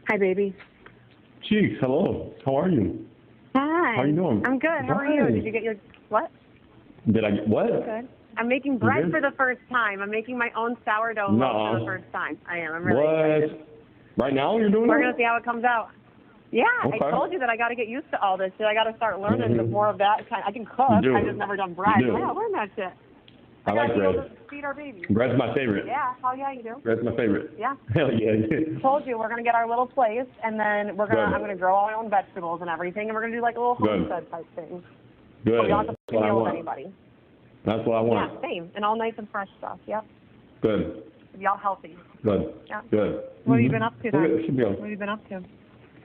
Hi, baby. Cheeks, hello. How are you? Hi. How are you doing? I'm good. How are you? Did you get your what? Did I get what? Good. I'm making bread for the first time. I'm making my own sourdough loaf for the first time. I am. I'm really excited. Right now you're doing We're it? going to see how it comes out. Yeah, Okay. I told you that I got to get used to all this. I got to start learning more of that. I can cook. I've just never done bread. Yeah, learn that shit. I like bread. Feed our babies. Bread's my favorite. Yeah, hell yeah, you do. Bread's my favorite. Yeah. Hell yeah. Told you we're gonna get our little place, and then I'm gonna grow all my own vegetables and everything, and we're gonna do like a little homestead type thing. Good. So we don't have to That's what I deal with want. anybody. That's what I want. Yeah, same, and all nice and fresh stuff. Yep. Good. Y'all healthy. Good. Yeah. Good. What have you been up to then? It should be What have you been up to?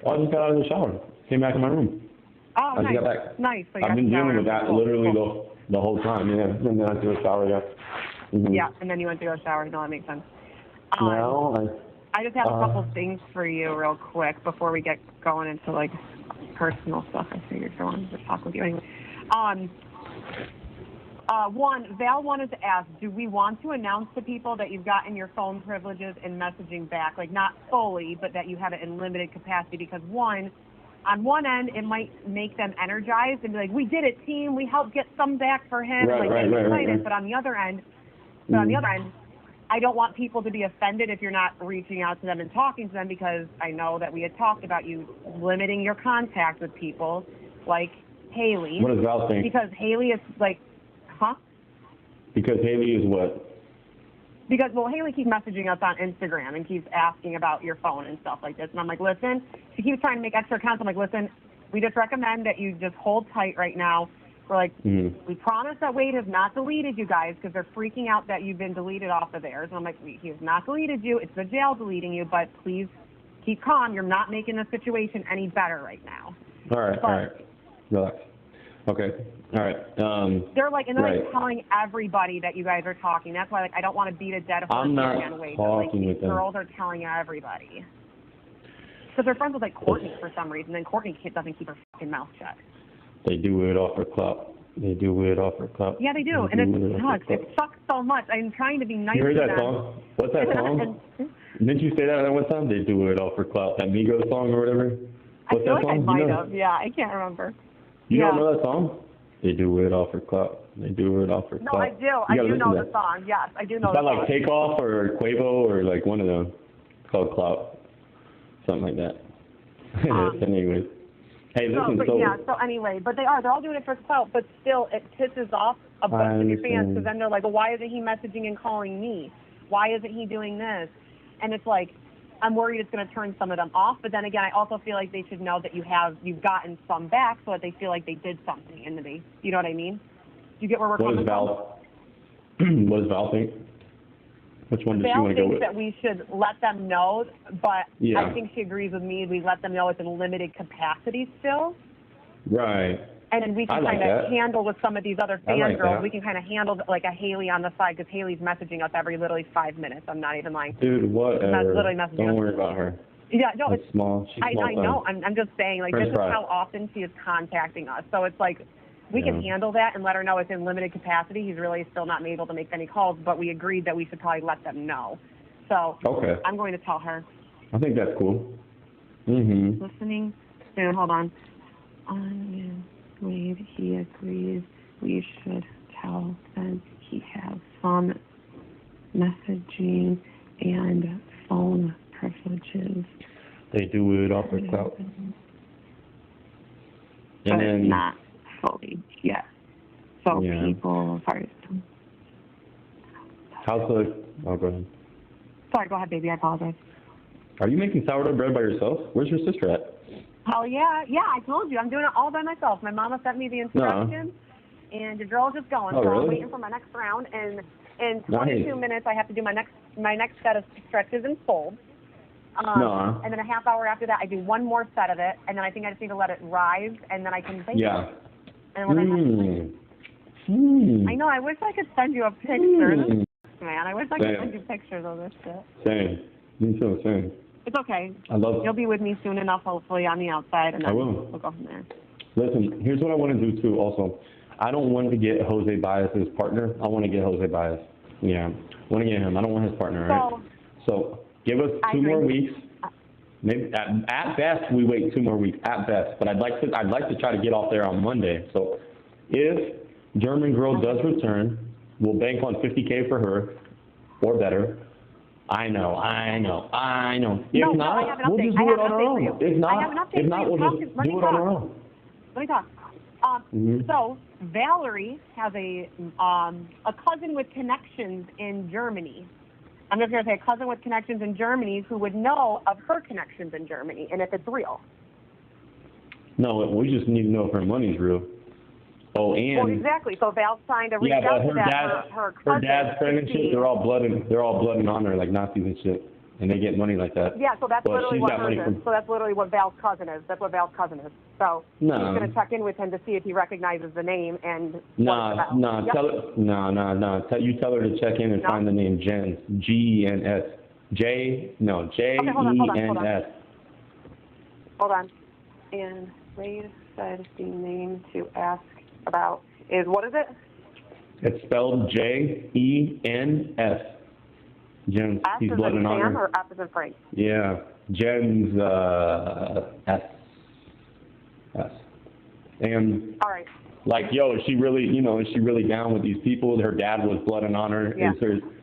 I just got out of the shower. Came back in my room. Oh, I nice. just got back. Nice. So I've been dealing with that literally the whole time. Yeah. And then I took a shower. Yeah. Yeah, and then you went to go shower. No, that makes sense. No, I just have a couple things for you real quick before we get going into like personal stuff. I figured I wanted to talk with you anyway. One, Val wanted to ask, do we want to announce to people that you've gotten your phone privileges and messaging back? Like not fully, but that you have it in limited capacity because one, on one end, it might make them energized and be like, we did it, team. We helped get some back for him. Right. But on the other end, I don't want people to be offended if you're not reaching out to them and talking to them because I know that we had talked about you limiting your contact with people like Haley. What does Val think? Because Haley is like, huh? Because Haley is what? Because, well, Haley keeps messaging us on Instagram and keeps asking about your phone and stuff like this. And I'm like, listen, she keeps trying to make extra accounts. I'm like, listen, we just recommend that you just hold tight right now. We're like, we promise that Wade has not deleted you guys because they're freaking out that you've been deleted off of theirs. And I'm like, he has not deleted you. It's the jail deleting you, but please keep calm. You're not making the situation any better right now. All right. Relax. Okay. All right. They're like telling everybody that you guys are talking. That's why I don't want to beat a dead horse again, Wade. Talking with them. Girls are telling everybody. Because they're friends with Courtney for some reason. Then Courtney doesn't keep her fucking mouth shut. They do it off her clout. Yeah, they do. And it sucks. It sucks so much. I'm trying to be nice to them. You heard that song? What's that song? Didn't you say that one time? They do it off her clout. That Migos song or whatever? What's that song? I might have. Yeah, I can't remember. You don't know that song? They do it off her clout. They do it off her clout. No, I do. I do know the song. Yes, I do know the song. Is that like Takeoff or Quavo or like one of them? It's called Clout. Something like that. Anyways. Hey, listen, so anyway, but they're all doing it for clout, but still it pisses off a bunch of your fans because then they're like, well, why isn't he messaging and calling me? Why isn't he doing this? And it's like, I'm worried it's going to turn some of them off, but then again, I also feel like they should know that you've gotten some back so that they feel like they did something and you know what I mean? Do you get where we're coming from? What does Val think? Which one does she want to go with? Val thinks that we should let them know, but I think she agrees with me. We let them know it's in limited capacity still. Right. And then we can kind of handle with some of these other fan girls. We can kind of handle like a Haley on the side because Haley's messaging us every literally 5 minutes. I'm not even lying. Dude, whatever. Don't worry about her. Yeah, no, it's small. She's small. I know. I'm just saying, like, this is how often she is contacting us. So it's like, we can handle that and let her know it's in limited capacity. He's really still not able to make any calls, but we agreed that we should probably let them know. So I'm going to tell her. I think that's cool. Listening soon. Hold on. Wade, he agrees we should tell them he has some messaging and phone privileges. They do it off their clout. But then not fully yet. So people, sorry. Oh, go ahead. Sorry, go ahead, baby. I apologize. Are you making sourdough bread by yourself? Where's your sister at? Oh, yeah. Yeah, I told you. I'm doing it all by myself. My mama sent me the instructions, and the girl's just going. So I'm waiting for my next round, and in 22 minutes, I have to do my next set of stretches and folds. And then a half hour after that, I do one more set of it, and then I think I just need to let it rise, and then I can bake it. And when I know, I wish I could send you a picture. Man, I wish I could send you pictures of this shit. Same. Me too, same. It's okay. You'll be with me soon enough, hopefully, on the outside, and then we'll go from there. Listen, here's what I want to do, too, also. I don't want to get Jose Baez as partner. I want to get Jose Baez. Yeah. I want to get him. I don't want his partner, right? So give us 2 more weeks. Maybe at best we wait 2 more weeks at best. But I'd like to try to get off there on Monday. So if German Girl does return, we'll bank on $50K for her or better. I know. If not, we'll just do it on our own. If not, we'll just do it on our own. Let me talk. So Valerie has a cousin with connections in Germany. I'm just going to say a cousin with connections in Germany who would know of her connections in Germany and if it's real. No, we just need to know if her money's real. Oh, and well, exactly. So Val signed a reach out to that. Her dad's friend and shit. They're all blood and honor, like Nazis and shit, and they get money like that. Yeah, so that's literally what hers is. So that's literally what Val's cousin is. That's what Val's cousin is. So he's going to check in with him to see if he recognizes the name and. You tell her to check in and find the name Jens. Gens. Jens. Hold on. And Wade said the name to ask about is, what is it? It's spelled Jens. Jens. He's blood and honor. Or F as in Frank? Yeah. Jens S. And all right. Like, yo, is she really down with these people? Her dad was blood and honor. Yeah.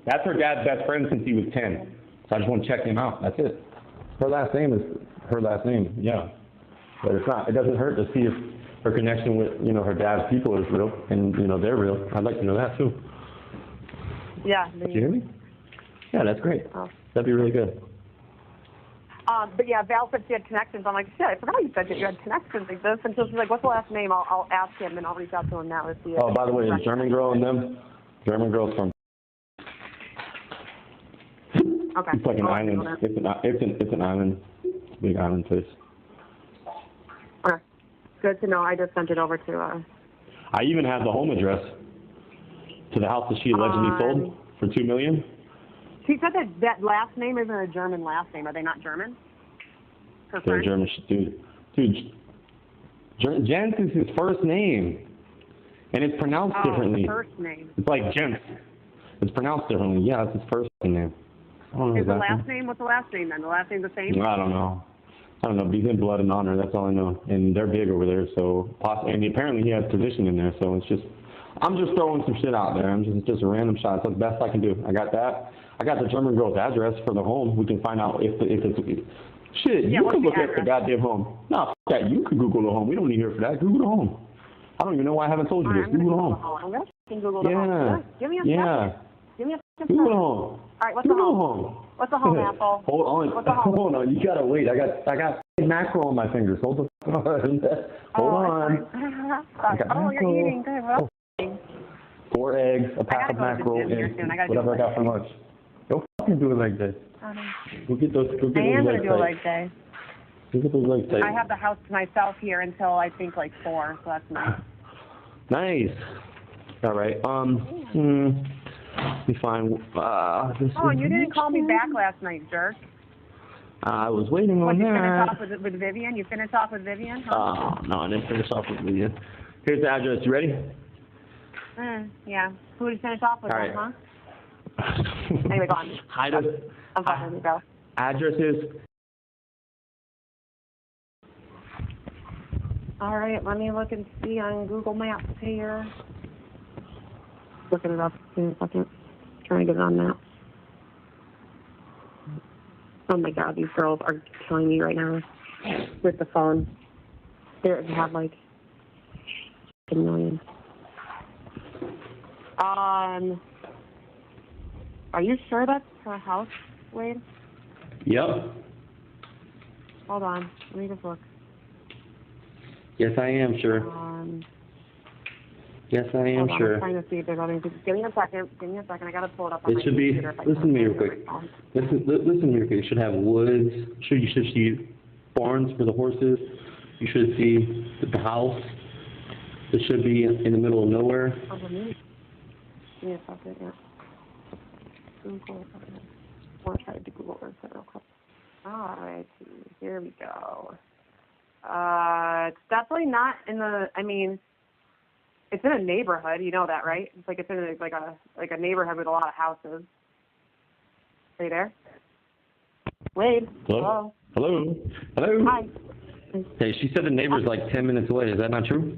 That's her dad's best friend since he was 10. So I just want to check him out. That's it. Her last name is her last name. Yeah. But it doesn't hurt to see if her connection with, her dad's people is real and, they're real. I'd like to know that too. Yeah. Do you hear me? Yeah, that's great. Oh. That'd be really good. But yeah, Val said she had connections. I'm like, shit, I forgot you said that you had connections like this. And so she's like, what's the last name? I'll ask him and I'll reach out to him now to see. Oh, by the way, is German Girl and them? German Girl's from. Okay. It's like an island. It's an island. It's a big island place. Okay. Good to know. I just sent it over to. I even have the home address to the house that she allegedly sold for $2 million. She said that last name isn't a German last name. Are they not German? They're German, dude. Jens is his first name, and it's pronounced differently. First name. It's like Jens. It's pronounced differently. Yeah, it's his first name. Is the last name? What's the last name then? The last name's the same? I don't know. But he's in blood and honor. That's all I know. And they're big over there. So, and apparently he has position in there. So it's just, I'm just throwing some shit out there. I'm just a random shot. That's the best I can do. I got that. I got the German Girl's address for the home. We can find out if it's. Shit, you can look at the goddamn home. No, f that. You can Google the home. We don't need her for that. Google the home. I don't even know why I haven't told you this. Google the home. I'm going to Google the home. Give me a second. Give me a second. Google the home. All right, what's the home? What's the home, Apple? Hold on. What's the home? Hold on. You gotta wait. I got mackerel on my fingers. Hold on. Hold on. You're eating. Good. Well, 4 eggs, a pack of mackerel, and whatever I got for lunch. Don't fucking do it like this. Go get those legs tight. I am gonna do a leg day. Go get those legs tight. I have the house to myself here until I think like 4, so that's nice. Nice. All right. Let me find. And you didn't call me back last night, jerk. I was waiting on that. You finished off with Vivian? You finished off with Vivian? Huh? No, I didn't finish off with Vivian. Here's the address. You ready? Yeah. Who did you finish off with, right. huh? Anyway, go on. I'm fine. You go. Address is. All right, let me look and see on Google Maps here. Looking it up in a second. Trying to get it on Maps. Oh my God, these girls are killing me right now with the phone. They have like a million. Are you sure that's her house, Wade? Yep. Hold on, let me just look. Yes, I am sure. Yes, I am sure. I'm trying to see if there's other things. Give me a second. I gotta pull it up on my computer. It should be. Listen to me real quick. Listen to me real quick. You should have woods. You should see barns for the horses. You should see the house. It should be in the middle of nowhere. Give me a second. Yeah. I'll try to Google Earth real quick. All right, here we go. It's definitely not in the. I mean, it's in a neighborhood. You know that, right? It's like it's in a neighborhood with a lot of houses. Are you there? Wade. Hello. Hello? Hello? Hi. Hey, she said the neighbor's like 10 minutes away. Is that not true?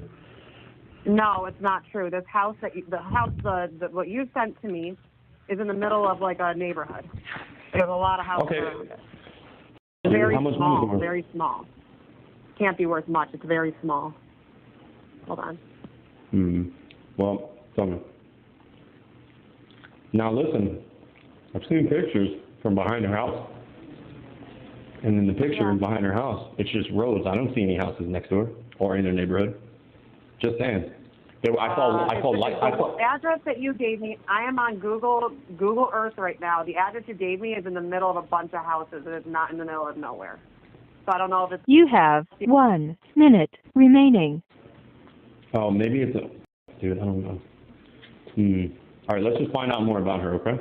No, it's not true. This house what you sent to me is in the middle of like a neighborhood. There's a lot of houses around it. Very small, very small. Can't be worth much. It's very small. Hold on. Well, tell me. Now listen, I've seen pictures from behind her house. And in the picture behind her house, it's just roads. I don't see any houses next door or in their neighborhood. Just saying. The address that you gave me, I am on Google Earth right now. The address you gave me is in the middle of a bunch of houses. It is not in the middle of nowhere. So I don't know if it's... You have 1 minute remaining. Oh, maybe it's a... Dude, I don't know. All right, let's just find out more about her, okay?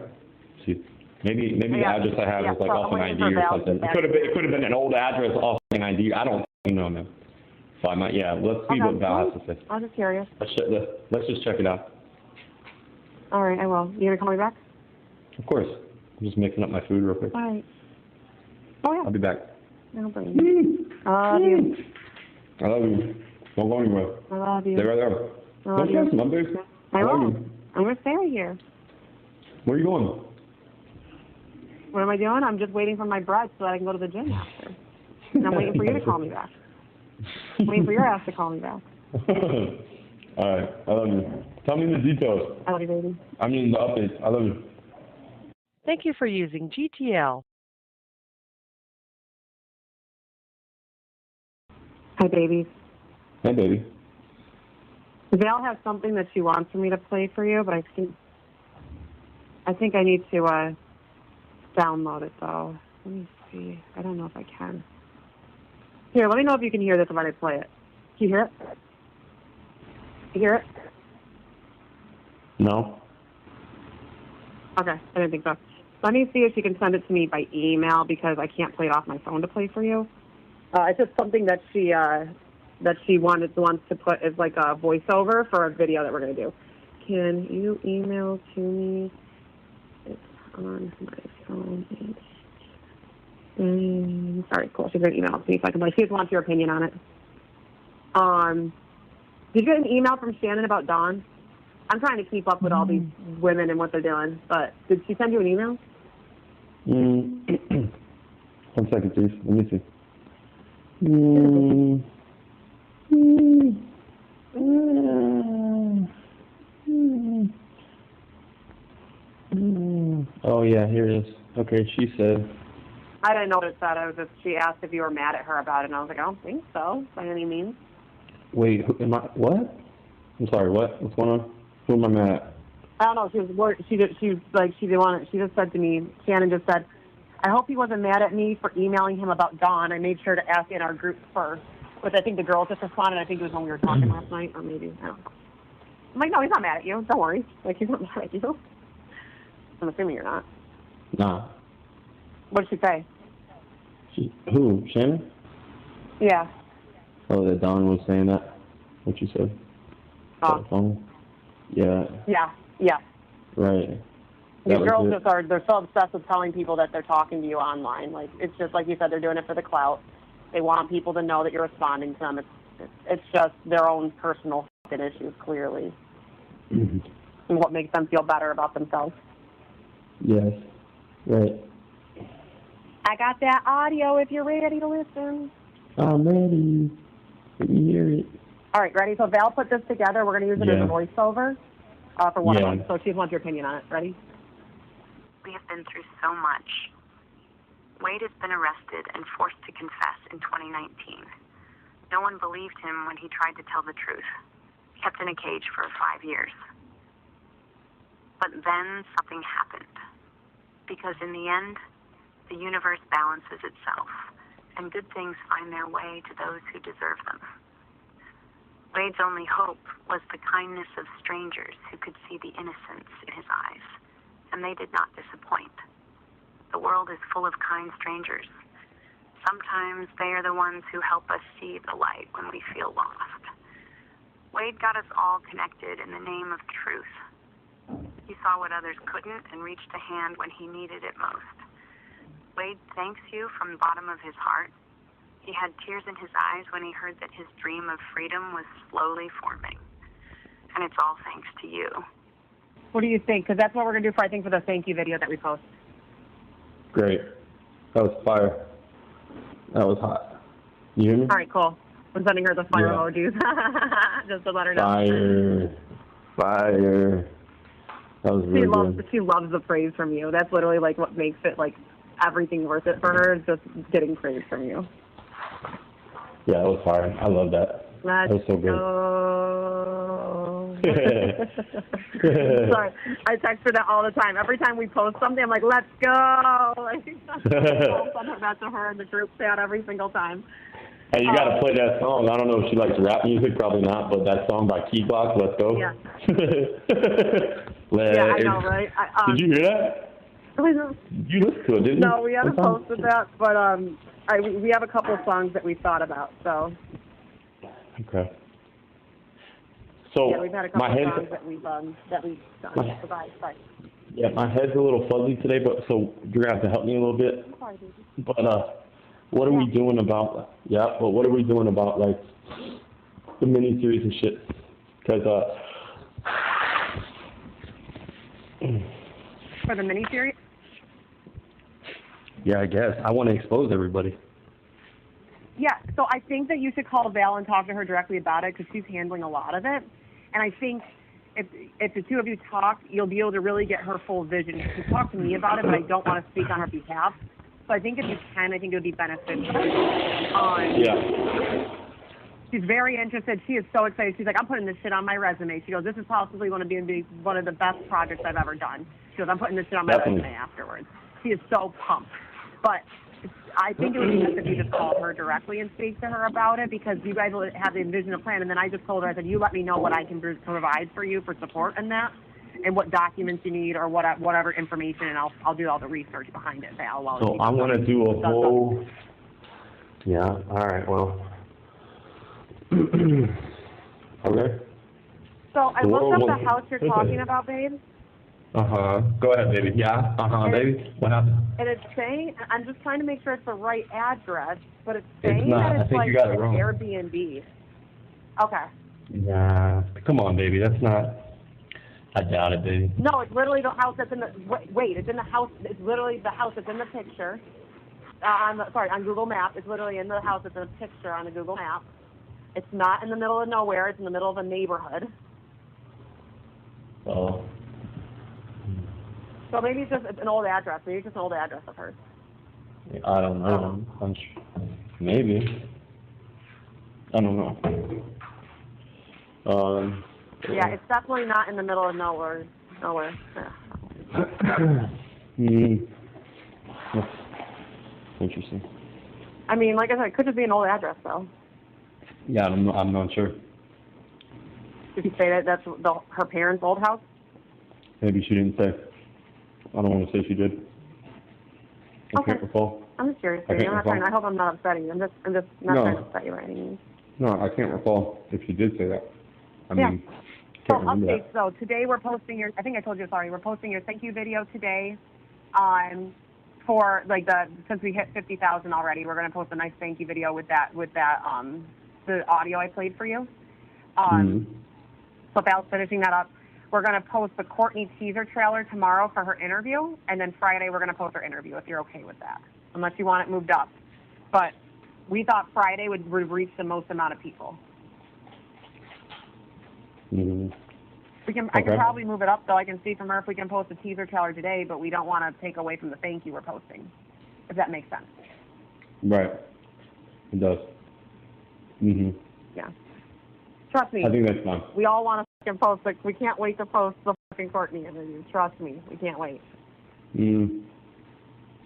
See, maybe the address I have is like off an ID or something. It could have been an old address off an ID. I don't know, man. So I might, let's see what Val has to say. I'm just curious. Let's just check it out. All right, I will. You gonna call me back? Of course. I'm just mixing up my food real quick. All right. Oh yeah. I'll be back. I'll bring you. I love you. I love you. Don't go anywhere. I love you. Stay right there. I love you. I love you. I'm gonna stay right here. Where are you going? What am I doing? I'm just waiting for my bread so that I can go to the gym after. And I'm waiting for you to call me back. I'm waiting for your ass to call me back. All right. I love you. Tell me the details. I love you, baby. I mean the updates. I love you. Thank you for using GTL. Hi, baby. Hey, baby. Val has something that she wants for me to play for you, but I think I need to download it, though. Let me see. I don't know if I can. Here, let me know if you can hear this when I play it. Can you hear it? You hear it? No. Okay, I didn't think so. Let me see if she can send it to me by email because I can't play it off my phone to play for you. It's just something that she wants to put as like a voiceover for a video that we're going to do. Can you email to me? It's on my phone. All right, cool. She's going to email it to me so I can play. She just wants your opinion on it. Did you get an email from Shannon about Dawn? I'm trying to keep up with all these women and what they're doing, but did she send you an email? 1 second, please. Let me see. Oh, yeah, here it is. Okay, she said... I didn't know what it said. She asked if you were mad at her about it, and I was like, I don't think so, by any means. Wait, what? I'm sorry, what? What's going on? Who am I mad at? I don't know. She just said to me, Shannon just said, I hope he wasn't mad at me for emailing him about Dawn. I made sure to ask in our group first. But I think the girls just responded. I think it was when we were talking last night, or maybe, I don't know. I'm like, no, he's not mad at you. Don't worry. Like, he's not mad at you. I'm assuming you're not. Nah. What did she say? Who? Shannon? Yeah. Oh, that Dawn was saying that? What you said? Oh. Yeah. Yeah. Right. These girls they're so obsessed with telling people that they're talking to you online. Like, it's just like you said, they're doing it for the clout. They want people to know that you're responding to them. It's just their own personal issues, clearly. And what makes them feel better about themselves. Yes. Right. I got that audio if you're ready to listen. I'm ready. Let me hear it. All right, ready? So Val put this together. We're going to use it as a voiceover for one of them. So she wants your opinion on it. Ready? We have been through so much. Wade has been arrested and forced to confess in 2019. No one believed him when he tried to tell the truth. Kept in a cage for 5 years. But then something happened. Because in the end, the universe balances itself, and good things find their way to those who deserve them. Wade's only hope was the kindness of strangers who could see the innocence in his eyes, and they did not disappoint. The world is full of kind strangers. Sometimes they are the ones who help us see the light when we feel lost. Wade got us all connected in the name of truth. He saw what others couldn't and reached a hand when he needed it most. Wade thanks you from the bottom of his heart. He had tears in his eyes when he heard that his dream of freedom was slowly forming. And it's all thanks to you. What do you think? Because that's what we're going to do for, I think, for the thank you video that we post. Great. That was fire. That was hot. You hear me? All right, cool. I'm sending her the fire emojis just to let her know. Fire. That was really good. She loves the praise from you. That's literally like what makes it like everything worth it for her, is just getting praise from you. Yeah, that was fire. I love that. That was so good. Sorry, I text her that all the time. Every time we post something, I'm like, let's go. Like, I send that to her in the group chat every single time. Hey, you gotta play that song. I don't know if she likes rap music, probably not, but that song by Key Glock, Let's Go. Yeah. Yeah, I know, right? Did you hear that? You listened to it, didn't you? No, we haven't posted that, but we have a couple of songs that we thought about, so. Okay. So yeah, we've had a couple of songs that we've done. So bye. Yeah, my head's a little fuzzy today, but so you're gonna have to help me a little bit. I'm sorry, baby. But what are we doing about? Yeah, but what are we doing about like the miniseries and shit? Because for the miniseries. Yeah, I guess I want to expose everybody. Yeah, so I think that you should call Val and talk to her directly about it because she's handling a lot of it. And I think if the two of you talk, you'll be able to really get her full vision. She talked to me about it, but I don't want to speak on her behalf. So I think if you can, I think it would be beneficial. Yeah. She's very interested. She is so excited. She's like, I'm putting this shit on my resume. She goes, this is possibly going to be one of the best projects I've ever done. She goes, I'm putting this shit on my resume afterwards. She is so pumped. But I think it would be best if you just call her directly and speak to her about it, because you guys will have the envision a plan. And then I just told her, I said, you let me know what I can provide for you for support in that, and what documents you need or whatever information, and I'll do all the research behind it, Val. So I want to do a whole. Yeah. All right. Well. Okay. So I looked up the house you're talking about, babe. Go ahead, baby. Yeah. Baby. What happened? And it's saying, I'm just trying to make sure it's the right address, but it's saying it's not. that it's I think like you got it an wrong. Airbnb. Okay. Nah. Come on, baby. That's not. I doubt it, baby. No, it's literally the house that's in the. Wait, it's in the house. It's literally the house that's in the picture. On Google Maps. It's literally in the house that's in the picture on the Google Map. It's not in the middle of nowhere. It's in the middle of a neighborhood. Oh. So maybe it's an old address. Maybe it's just an old address of hers. I don't know. Maybe. I don't know. Yeah, it's definitely not in the middle of nowhere. Yeah. That's interesting. I mean, like I said, it could just be an old address, though. Yeah, I'm not sure. Did you say that that's her parents' old house? Maybe she didn't say. I don't want to say she did. I can't recall. I'm just curious. I hope I'm not upsetting you. I'm just not trying to upset you by any means. No, I can't recall if she did say that. I mean, so updates though. Today we're posting your. I think I told you. Sorry, we're posting your thank you video today. For like since we hit 50,000 already, we're gonna post a nice thank you video with that the audio I played for you. So Val's finishing that up. We're going to post the Courtney teaser trailer tomorrow for her interview, and then Friday we're going to post her interview, if you're okay with that, unless you want it moved up. But we thought Friday would reach the most amount of people. I can probably move it up, though. I can see from her if we can post a teaser trailer today, but we don't want to take away from the thank you we're posting, if that makes sense. Right. It does. Yeah. Trust me. I think that's fine. We all want to fucking post it. We can't wait to post the fucking Courtney interview. Trust me. We can't wait. She's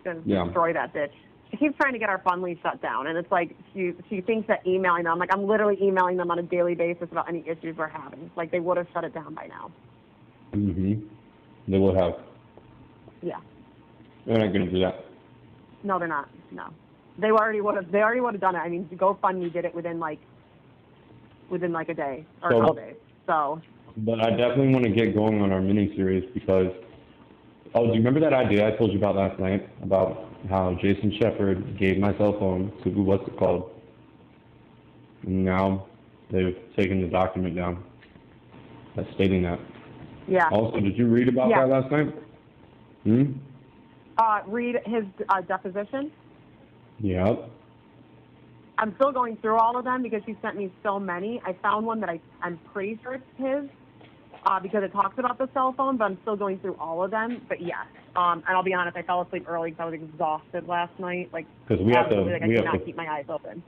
going to destroy that bitch. She keeps trying to get our Fundly shut down, and it's like she thinks that emailing them. Like, I'm literally emailing them on a daily basis about any issues we're having. Like, they would have shut it down by now. They would have. Yeah. They're not going to do that. No, they're not. No. They already would have done it. I mean, GoFundMe did it within like a day or a couple days. So. But I definitely want to get going on our mini-series because, do you remember that idea I told you about last night about how Jason Shepard gave my cell phone to what's it called. And now they've taken the document down that's stating that. Yeah. Also, did you read about that last night? Read his deposition. Yep. I'm still going through all of them because she sent me so many. I found one that I'm pretty sure it's his because it talks about the cell phone, but I'm still going through all of them. But yes, and I'll be honest, I fell asleep early because I was exhausted last night. Like, because we have to, I could not keep my eyes open.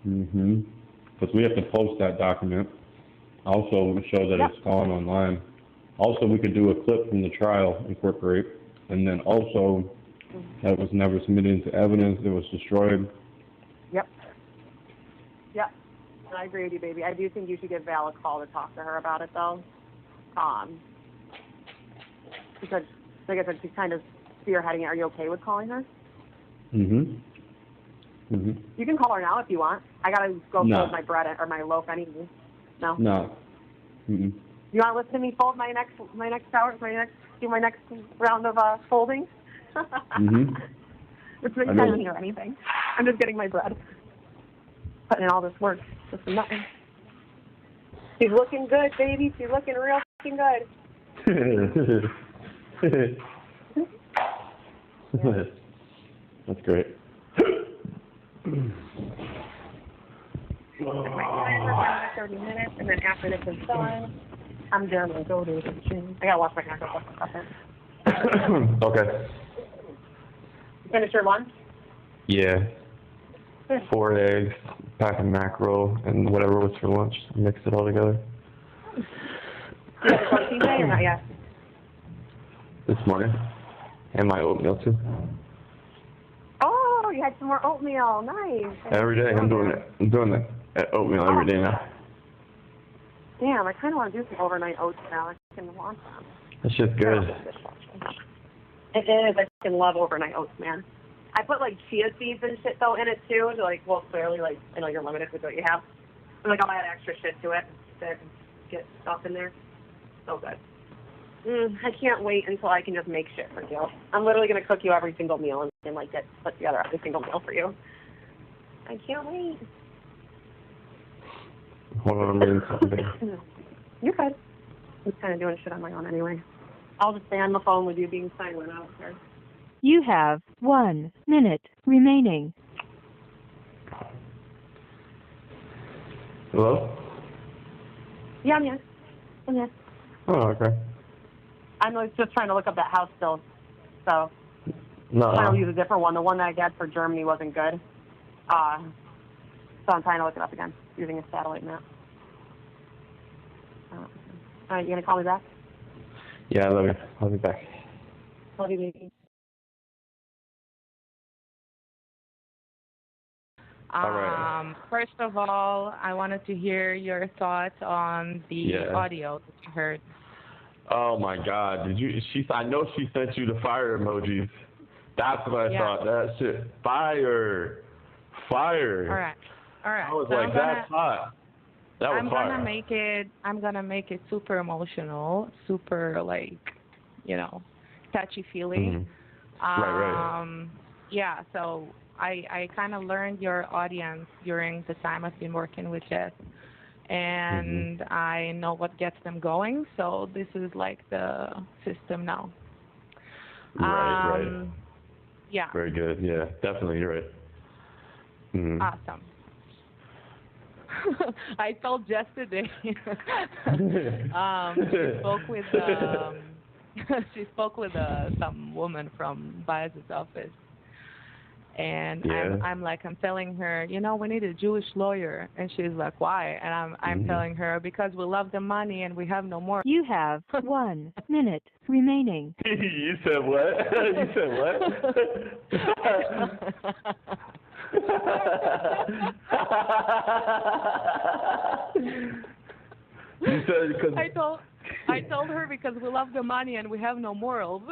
Because we have to post that document. Also, show that it's gone online. Also, we could do a clip from the trial, incorporate, and then also that was never submitted into evidence. It was destroyed. Yep. I agree with you, baby. I do think you should give Val a call to talk to her about it, though. Because, like I said, she's kind of spearheading it. Are you okay with calling her? You can call her now if you want. I gotta go fold my bread or my loaf anyway. No. No. You want to listen to me fold my next round of folding? It's not telling or anything. I'm just getting my bread. Putting in all this work just for nothing. She's looking good, baby. She's looking real fucking good. That's great. 30 minutes, and then after this is done, I'm gonna go to the gym. I gotta wash my hands real quick for a second. Okay. You finish your lunch? Yeah. 4 eggs, pack of mackerel, and whatever was for lunch. Mix it all together. You have a protein day or not yet? This morning. And my oatmeal too. Oh, you had some more oatmeal. Nice. Every day I'm doing it. I'm doing the oatmeal every day now. Damn, I kind of want to do some overnight oats now. I fucking want them. That shit's good. It is. I fucking love overnight oats, man. I put like chia seeds and shit though in it too. To like, well, clearly, like I know you're limited with what you have. And like I'll add extra shit to it to get stuff in there. So good. I can't wait until I can just make shit for you. I'm literally gonna cook you every single meal and like get put together every single meal for you. I can't wait. Hold on, I'm reading something. You're good. I'm kind of doing shit on my own anyway. I'll just stay on the phone with you being silent out there. You have 1 minute remaining. Hello? Yeah, I'm here. Oh, okay. I'm like, just trying to look up that house still. So No. I'm trying to use a different one. The one that I got for Germany wasn't good. So I'm trying to look it up again using a satellite map. All right, you gonna call me back? Yeah, I'll be back. Love you, baby. All right. First of all, I wanted to hear your thoughts on the audio that you heard. Oh my God! I know she sent you the fire emojis. That's what I thought. That shit, fire. All right. I was like, that's hot. That was fire. I'm gonna make it super emotional, super like, touchy feely. Right. Yeah. So I kind of learned your audience during the time I've been working with Jess. And I know what gets them going, so this is like the system now. Right. Yeah. Very good. Yeah, definitely, you're right. Awesome. I told Jess today. She spoke with some woman from Bias's office. And I'm telling her, we need a Jewish lawyer. And she's like, why? And I'm telling her, because we love the money and we have no more. You have 1 minute remaining. You said what? You said what? You said because I told her because we love the money and we have no morals.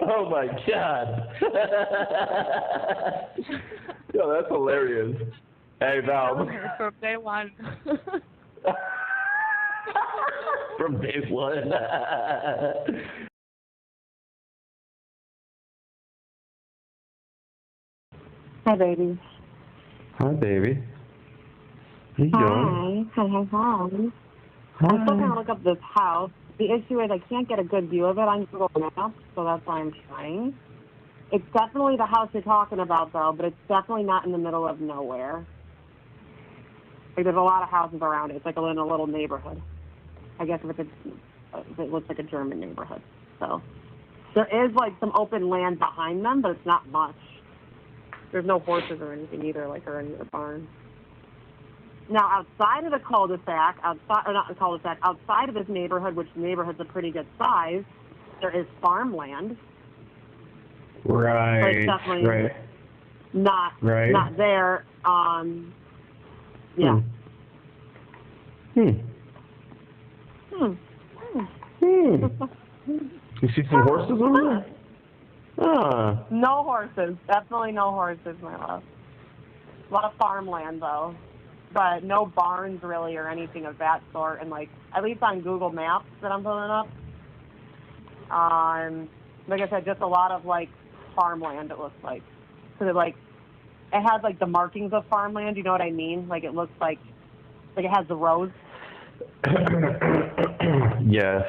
Oh my God. Yo, that's hilarious. Hey, Val. From day one. From day one. Hi, baby. Hi, baby. How you doing? Hi. Hi. I'm still trying to look up this house. The issue is I can't get a good view of it on Google Maps, so that's why I'm trying. It's definitely the house you're talking about, though, but it's definitely not in the middle of nowhere. Like, there's a lot of houses around it. It's like in a little neighborhood. I guess if it looks like a German neighborhood. So there is, like, some open land behind them, but it's not much. There's no horses or anything either, like, or any other barns. Now, outside of the cul-de-sac, outside of this neighborhood, which the neighborhood's a pretty good size, there is farmland. Right. But it's definitely not there. Yeah. You see some horses over there? Ah. No horses. Definitely no horses, my love. A lot of farmland, though. But no barns, really, or anything of that sort. And, like, at least on Google Maps that I'm pulling up, like I said, just a lot of, like, farmland, it looks like. So, like, it has, like, the markings of farmland, you know what I mean? Like, it looks like it has the rows. Yes.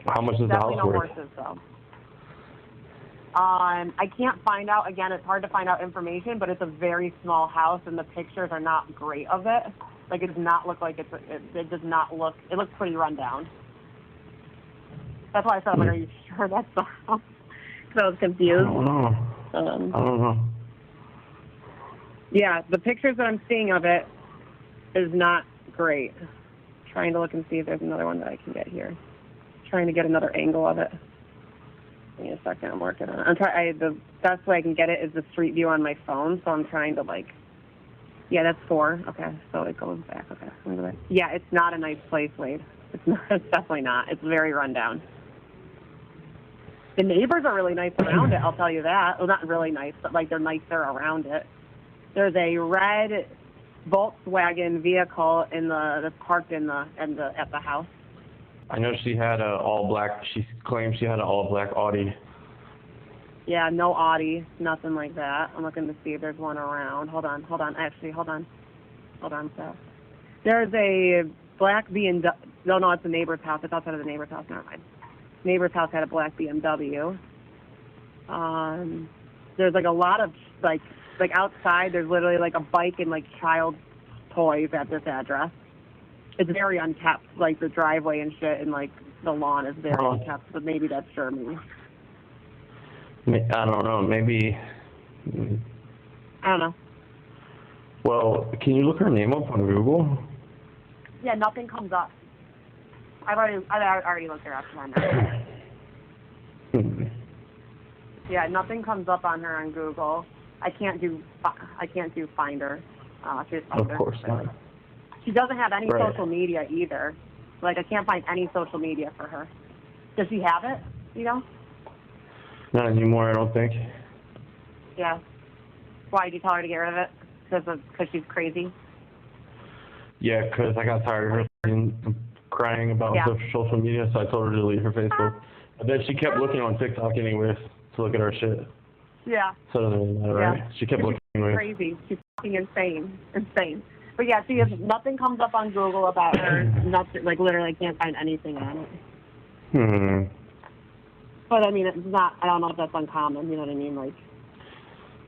How much is the house worth? Definitely no horses, though. I can't find out. Again, it's hard to find out information, but it's a very small house, and the pictures are not great of it. Like, it does not look like it does not look, it looks pretty run down. That's why I said, I'm like, are you sure that's the house? Because I was confused. I don't know. Yeah, the pictures that I'm seeing of it is not great. Trying to look and see if there's another one that I can get here. Trying to get another angle of it. Give me a second, I'm working on it. The best way I can get it is the street view on my phone, so I'm trying to, like, yeah, that's 4. Okay, so it goes back. Okay, yeah, it's not a nice place, Wade. It's not. It's definitely not. It's very run down. The neighbors are really nice around it, I'll tell you that. Well, not really nice, but, like, they're nicer around it. There's a red Volkswagen vehicle that's parked at the house. I know she had she claimed she had an all-black Audi. Yeah, no Audi, nothing like that. I'm looking to see if there's one around. Hold on, Seth. There's a black BMW. No, it's a neighbor's house. It's outside of the neighbor's house. Never mind. Neighbor's house had a black BMW. There's, like, a lot of, like outside, there's literally, like, a bike and, like, child toys at this address. It's very unkept, like, the driveway and shit, and, like, the lawn is very unkept, but maybe that's Germany. I don't know, maybe... I don't know. Well, can you look her name up on Google? Yeah, nothing comes up. I already looked her up on her. Yeah, nothing comes up on her on Google. I can't do Finder. Of course not. She doesn't have any social media either. Like, I can't find any social media for her. Does she have it, you know? Not anymore, I don't think. Yeah. Why did you tell her to get rid of it? Because she's crazy? Yeah, because I got tired of her crying about social media, so I told her to delete her Facebook. And then she kept looking on TikTok anyways to look at our shit. Yeah. So it doesn't really matter, right? She kept looking anyways. Crazy. She's fucking insane. But yeah, nothing comes up on Google about her. Nothing, like, literally, I can't find anything on it. But I mean, it's not. I don't know if that's uncommon. You know what I mean? Like.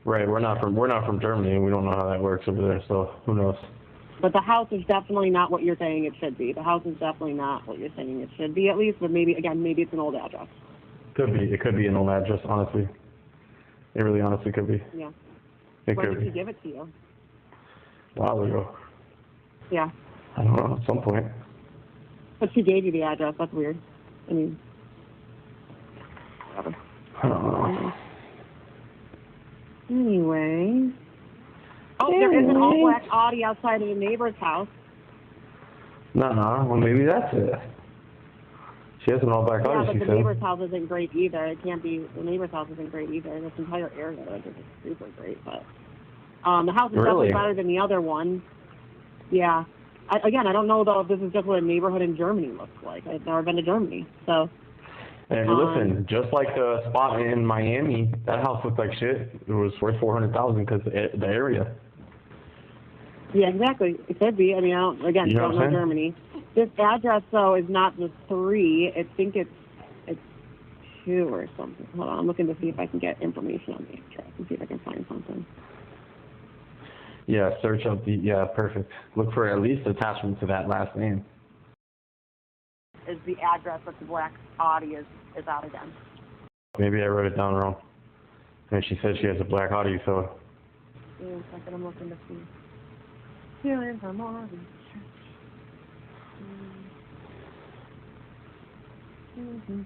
Right. We're not from Germany. We don't know how that works over there. So who knows? But the house is definitely not what you're saying it should be. The house is definitely not what you're saying it should be, at least. But maybe it's an old address. Could be. It could be an old address. Honestly, it really honestly could be. Yeah. When did she give it to you? A while ago. Yeah. I don't know, at some point. But she gave you the address. That's weird. I mean, whatever. I don't know. Anyway. Oh, there is an all-black Audi outside of the neighbor's house. Well, maybe that's it. She has an all-black Audi, she said. Yeah, but the neighbor's house isn't great either. It can't be, the neighbor's house isn't great either. This entire area isn't super great, but... the house is definitely better than the other one. Yeah. Again, I don't know, though, if this is just what a neighborhood in Germany looks like. I've never been to Germany, so... And listen, just like the spot in Miami, that house looked like shit. It was worth $400,000 because the area. Yeah, exactly. It could be. I mean, don't know Germany. This address, though, is not the 3. I think it's 2 or something. Hold on, I'm looking to see if I can get information on the address and see if I can find something. Yeah, search up perfect. Look for at least attachment to that last name. Is the address that the black Audi is out again. Maybe I wrote it down wrong. And she said she has a black Audi, so... Wait a second, I'm looking to see. Healing from Audi. I'm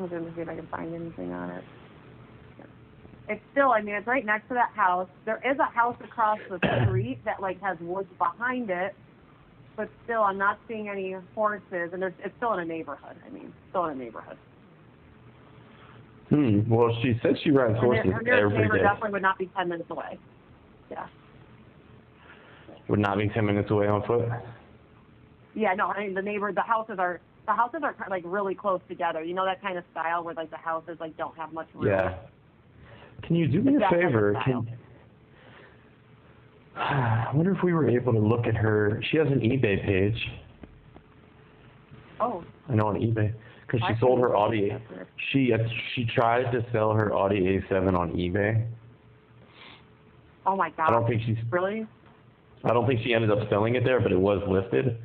going to see if I can find anything on it. It's still, I mean, it's right next to that house. There is a house across the street that, like, has woods behind it. But still, I'm not seeing any horses, and it's still in a neighborhood. I mean, still in a neighborhood. Well, she said she rides horses her every neighbor day. Definitely would not be 10 minutes away. Yeah. Would not be 10 minutes away on foot? Yeah, no, I mean, the houses are like really close together. You know that kind of style where like the houses like don't have much room. Yeah. Can you do me a favor? I wonder if we were able to look at her. She has an eBay page. Oh. I know, on eBay. Because she sold her Audi. She tried to sell her Audi A7 on eBay. Oh my God. I don't think she ended up selling it there, but it was listed.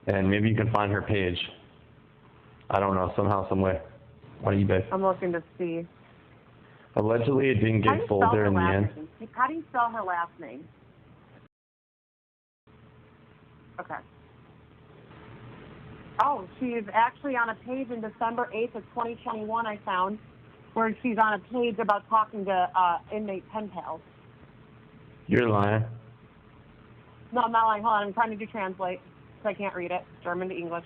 And maybe you can find her page. I don't know, somehow, some way, on eBay. I'm looking to see. Allegedly, it didn't get sold there in the end. How do you spell her last name? Okay. Oh, she's actually on a page in December 8th of 2021, I found, where she's on a page about talking to inmate pen pals. You're lying. No, I'm not lying. Hold on, I'm trying to do translate, so I can't read it. German to English.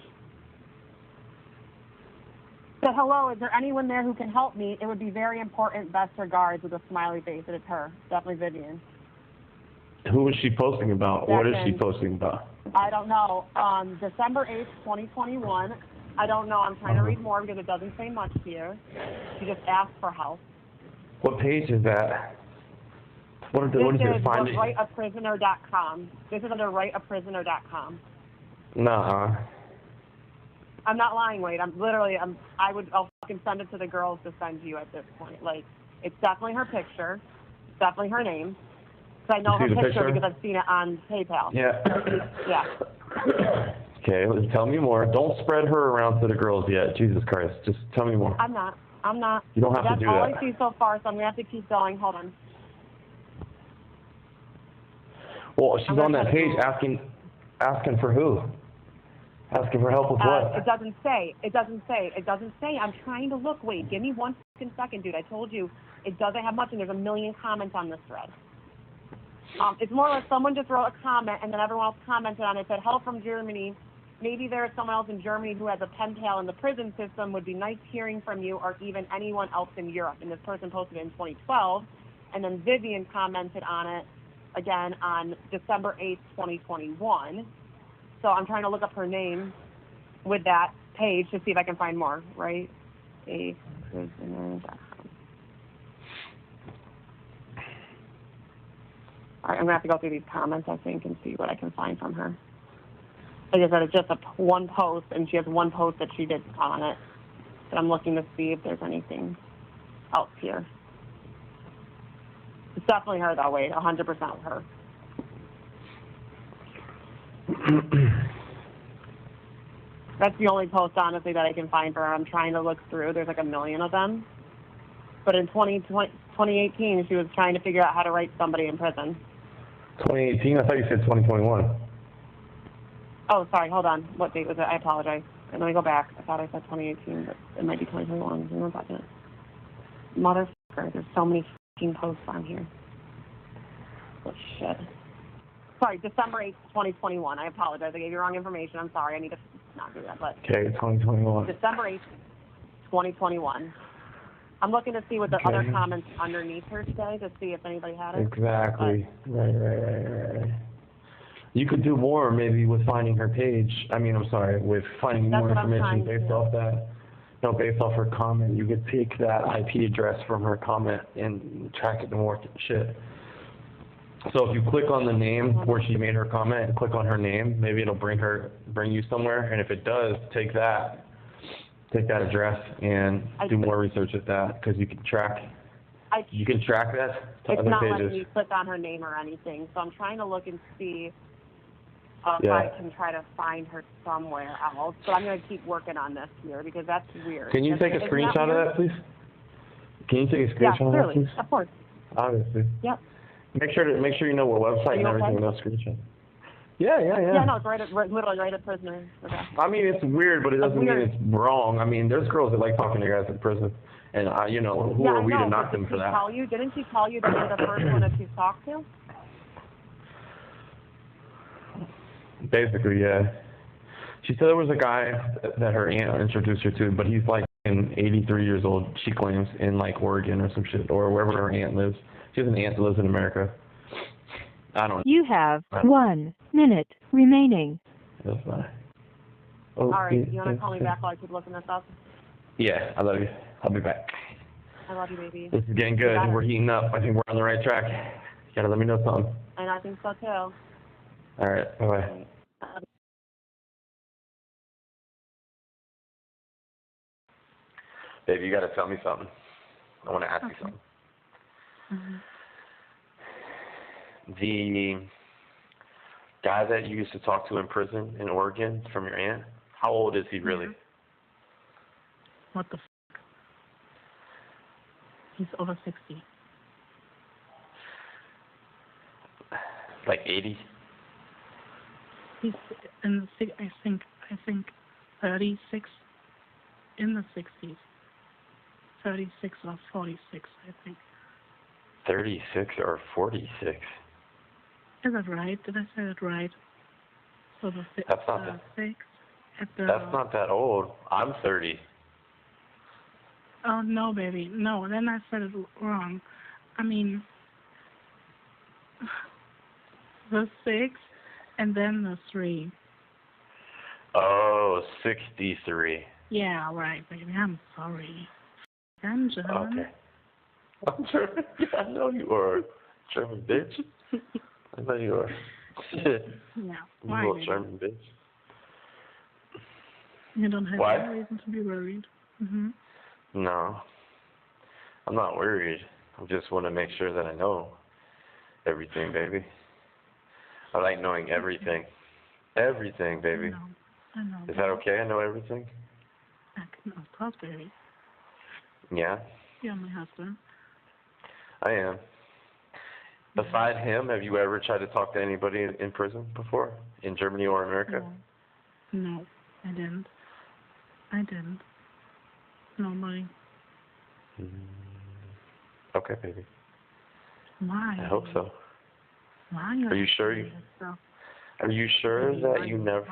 So, hello, is there anyone there who can help me? It would be very important. Best regards, with a smiley face, and it's her. Definitely Vivian. Who is she posting about? What is she posting about? I don't know. December 8th, 2021. I don't know. I'm trying to read more because it doesn't say much here. She just asked for help. What page is that? What is it finding? This is writeaprisoner.com. This is under writeaprisoner.com. Nuh-uh. I'm not lying, Wade. I'll fucking send it to the girls to send you at this point. Like, it's definitely her picture. It's definitely her name. So I know her picture because I've seen it on PayPal. Yeah. Yeah. Okay, tell me more. Don't spread her around to the girls yet. Jesus Christ. Just tell me more. I'm not. You don't have to do that. That's all I see so far, so I'm going to have to keep going. Hold on. Well, she's on that page asking for who? Asking for help with what? It doesn't say. I'm trying to look. Wait, give me 1 second, dude. I told you it doesn't have much, and there's a million comments on this thread. It's more like someone just wrote a comment, and then everyone else commented on it. Said, help from Germany. Maybe there is someone else in Germany who has a pen pal in the prison system. Would be nice hearing from you, or even anyone else in Europe. And this person posted it in 2012, and then Vivian commented on it again on December 8th, 2021. So I'm trying to look up her name with that page to see if I can find more, right? aprisoner.com. All right, I'm going to have to go through these comments, I think, and see what I can find from her. Like I said, it's just one post, and she has one post that she did on it. But I'm looking to see if there's anything else here. It's definitely her, though, Wade. 100% her. That's the only post, honestly, that I can find for her. I'm trying to look through. There's like a million of them. But in 2018, she was trying to figure out how to write somebody in prison. 2018? I thought you said 2021. Oh, sorry. Hold on. What date was it? I apologize. Let me go back. I thought I said 2018, but it might be 2021. Hang on a second. Motherfucker. There's so many fucking posts on here. Oh, shit. Sorry, December 8th, 2021. I apologize. I gave you wrong information. I'm sorry. I need to not do that. But okay, 2021. December 8th, 2021. I'm looking to see what the other comments underneath her say to see if anybody had it. Exactly. Right. You could do more maybe with finding her page. I mean, I'm sorry, with finding more information based off that. No, based off her comment, you could take that IP address from her comment and track it to more shit. So if you click on the name where she made her comment and click on her name, maybe it'll bring you somewhere. And if it does, take that address and do more research with that, because you can track that to other pages. It's not letting me click on her name or anything, so I'm trying to look and see if I can try to find her somewhere else. But I'm going to keep working on this here because that's weird. Can you take a screenshot of that, please? Can you take a screenshot of that, please? Of course. Obviously. Yep. Make sure you know what website and everything with that screenshot. Yeah. Yeah, no, it's literally right at prison. Okay. I mean, it's weird, but it doesn't mean it's wrong. I mean, there's girls that like talking to guys in prison, and who are we to knock them for that? Didn't she tell you that you're the first one that she's talked to? Basically, yeah. She said there was a guy that her aunt introduced her to, but he's like 83 years old, she claims, in like Oregon or some shit, or wherever her aunt lives. She has an aunt that lives in America. I don't know. You have 1 minute remaining. That's fine. All right, you want to call me back while I keep looking this up? Yeah, I love you. I'll be back. I love you, baby. This is getting good. We're heating up. I think we're on the right track. You gotta let me know something. And I think so too. All right, bye-bye. Baby, you gotta tell me something. I want to ask you something. The guy that you used to talk to in prison in Oregon from your aunt, how old is he really? What the f***? He's over 60. Like 80? He's in the, I think 36, in the 60s. 36 or 46, I think. 36 or 46? Is that right? Did I say that right? So the that's not that's not that old. I'm 30. Oh, no, baby. No, then I said it wrong. I mean, the 6 and then the 3. Oh, 63. Yeah, right, baby. I'm sorry. I'm German. Okay. I'm German. Yeah, I know you are. German bitch. I know you are. Yeah. You little German bitch. You don't have any reason to be worried. No. I'm not worried. I just want to make sure that I know everything, baby. I like knowing everything. Everything, baby. I know. Is that okay? I know everything? Of course, baby. Yeah? You're my husband. I am. Beside him, have you ever tried to talk to anybody in prison before? In Germany or America? No, I didn't. Nobody. Okay, baby. Why? I hope so. Why? Are you sure Are you sure that you never?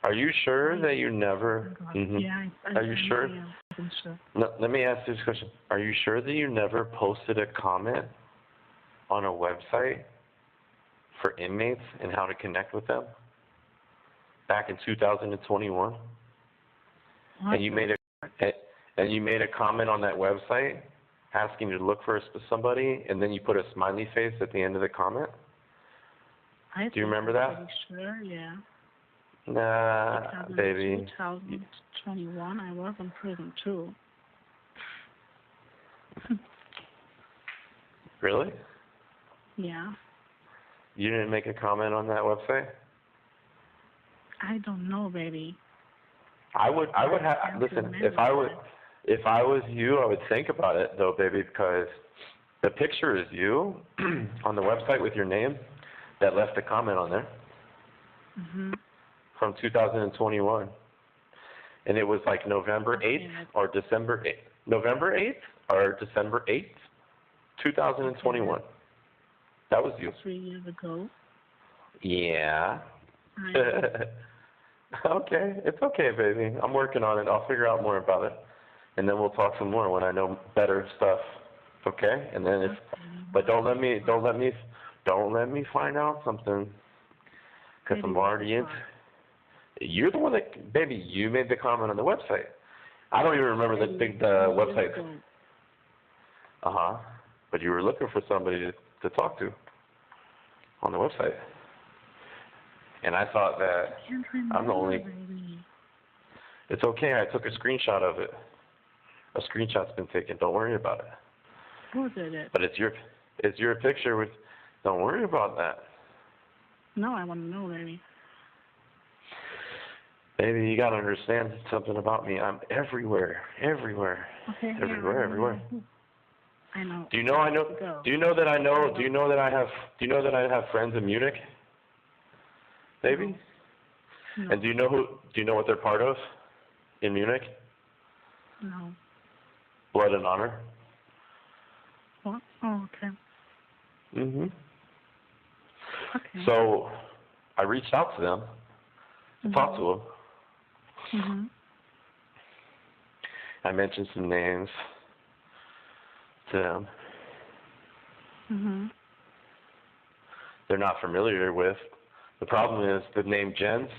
Are you sure that you never? Yeah, Are you sure? I'm sure. No, let me ask you this question. Are you sure that you never posted a comment on a website for inmates and how to connect with them back in 2021? What? And you made a comment on that website asking you to look for somebody, and then you put a smiley face at the end of the comment? Do you remember that? Pretty sure, yeah. Nah, baby. 2021, I was in prison too. Really? Yeah. You didn't make a comment on that website? I don't know, baby. Listen, if I was you, I would think about it though, baby, because the picture is you on the website with your name that left a comment on there. From 2021. And it was like November 8th or December 8th. November 8th or December 8th, 2021. That was you. 3 years ago. Yeah. Okay. It's okay, baby. I'm working on it. I'll figure out more about it. And then we'll talk some more when I know better stuff. Okay? And then but don't let me find out something. Because I'm already in. You're the one that, baby, you made the comment on the website. I don't even remember the website. Uh-huh. But you were looking for somebody to talk to on the website. And I thought that I'm the only... It's okay, I took a screenshot of it. A screenshot's been taken, don't worry about it. Who did it? But it's your picture with... Don't worry about that. No, I want to know, baby. Baby, you gotta understand something about me. I'm everywhere. Okay, Everywhere. I know. Do you know I know? Do you know that I know? Do you know that I have? Do you know that I have friends in Munich? Baby. No. And do you know who? Do you know what they're part of in Munich? No. Blood and Honor. What? Oh, okay. Mhm. Okay. So, I reached out to them to talk to them. Mhm. I mentioned some names to them. Mhm. They're not familiar with. The problem is the name Jens.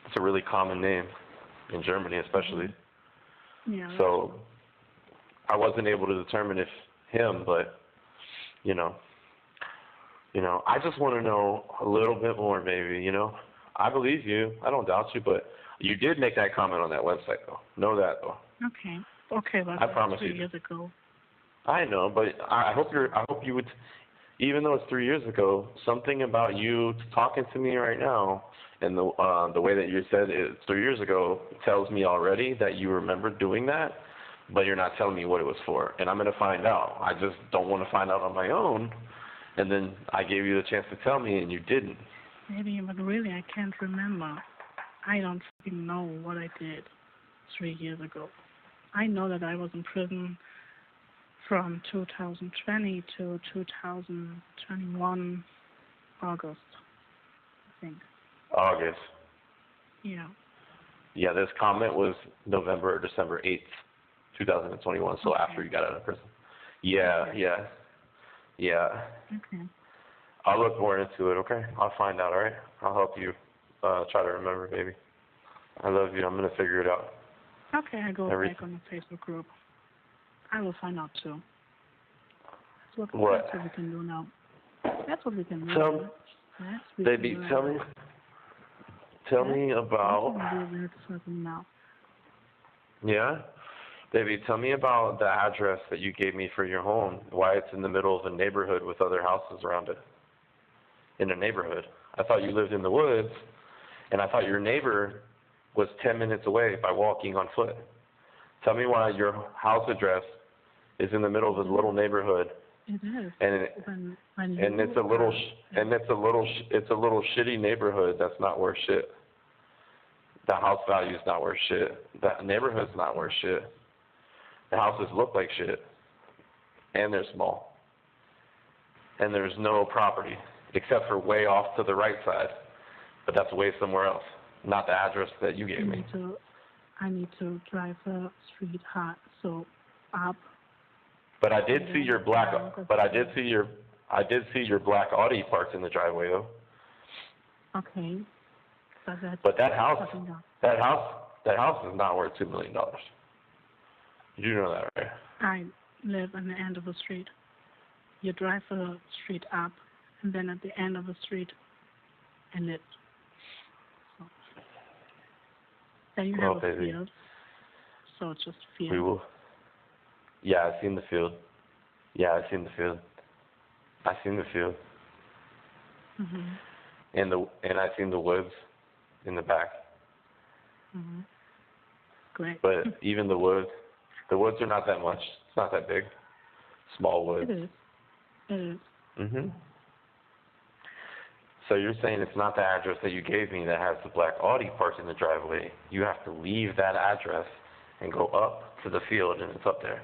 It's a really common name in Germany, especially. Yeah. So I wasn't able to determine if him, but you know, I just want to know a little bit more, baby. I believe you. I don't doubt you, but you did make that comment on that website, though. Know that, though. Okay. Okay, but I promise 3 you. years ago. I know, but I hope you would, even though it's 3 years ago, something about you talking to me right now and the way that you said it's 3 years ago tells me already that you remember doing that, but you're not telling me what it was for, and I'm going to find out. I just don't want to find out on my own, and then I gave you the chance to tell me, and you didn't. Maybe, but really I can't remember. I don't even know what I did 3 years ago. I know that I was in prison from 2020 to 2021 August, I think. August. Yeah. Yeah, this comment was November or December 8th, 2021, so Okay. after you got out of prison. Yeah. Okay. I'll look more into it, okay? I'll find out, all right? I'll help you try to remember, baby. I love you. I'm going to figure it out. Okay, I go back on the Facebook group. I will find out too. That's what we can do now. That's what we can do. Baby, tell me about... now. Yeah? Baby, tell me about the address that you gave me for your home, why it's in the middle of a neighborhood with other houses around it. In a neighborhood. I thought you lived in the woods, and I thought your neighbor was 10 minutes away by walking on foot. Tell me why your house address is in the middle of a little neighborhood. It is. And it's a little shitty neighborhood that's not worth shit. The house value is not worth shit. The neighborhood's not worth shit. The houses look like shit. And they're small. And there's no property, except for way off to the right side. But that's way somewhere else. Not the address that you gave me. I need to drive the street hard, so up. But I did see your black. But I did see your black Audi parked in the driveway, though. Okay. But that house is not worth $2 million. You do know that, right? I live at the end of the street. You drive the street up, and then at the end of the street, and it. So. Then you have a field. So it's just a field. We will. Yeah, I've seen the field. Mhm. And I've seen the woods in the back. Mhm. Great. But even the woods are not that much. It's not that big. Small woods. It is. Mhm. So you're saying it's not the address that you gave me that has the black Audi parked in the driveway. You have to leave that address and go up to the field, and it's up there.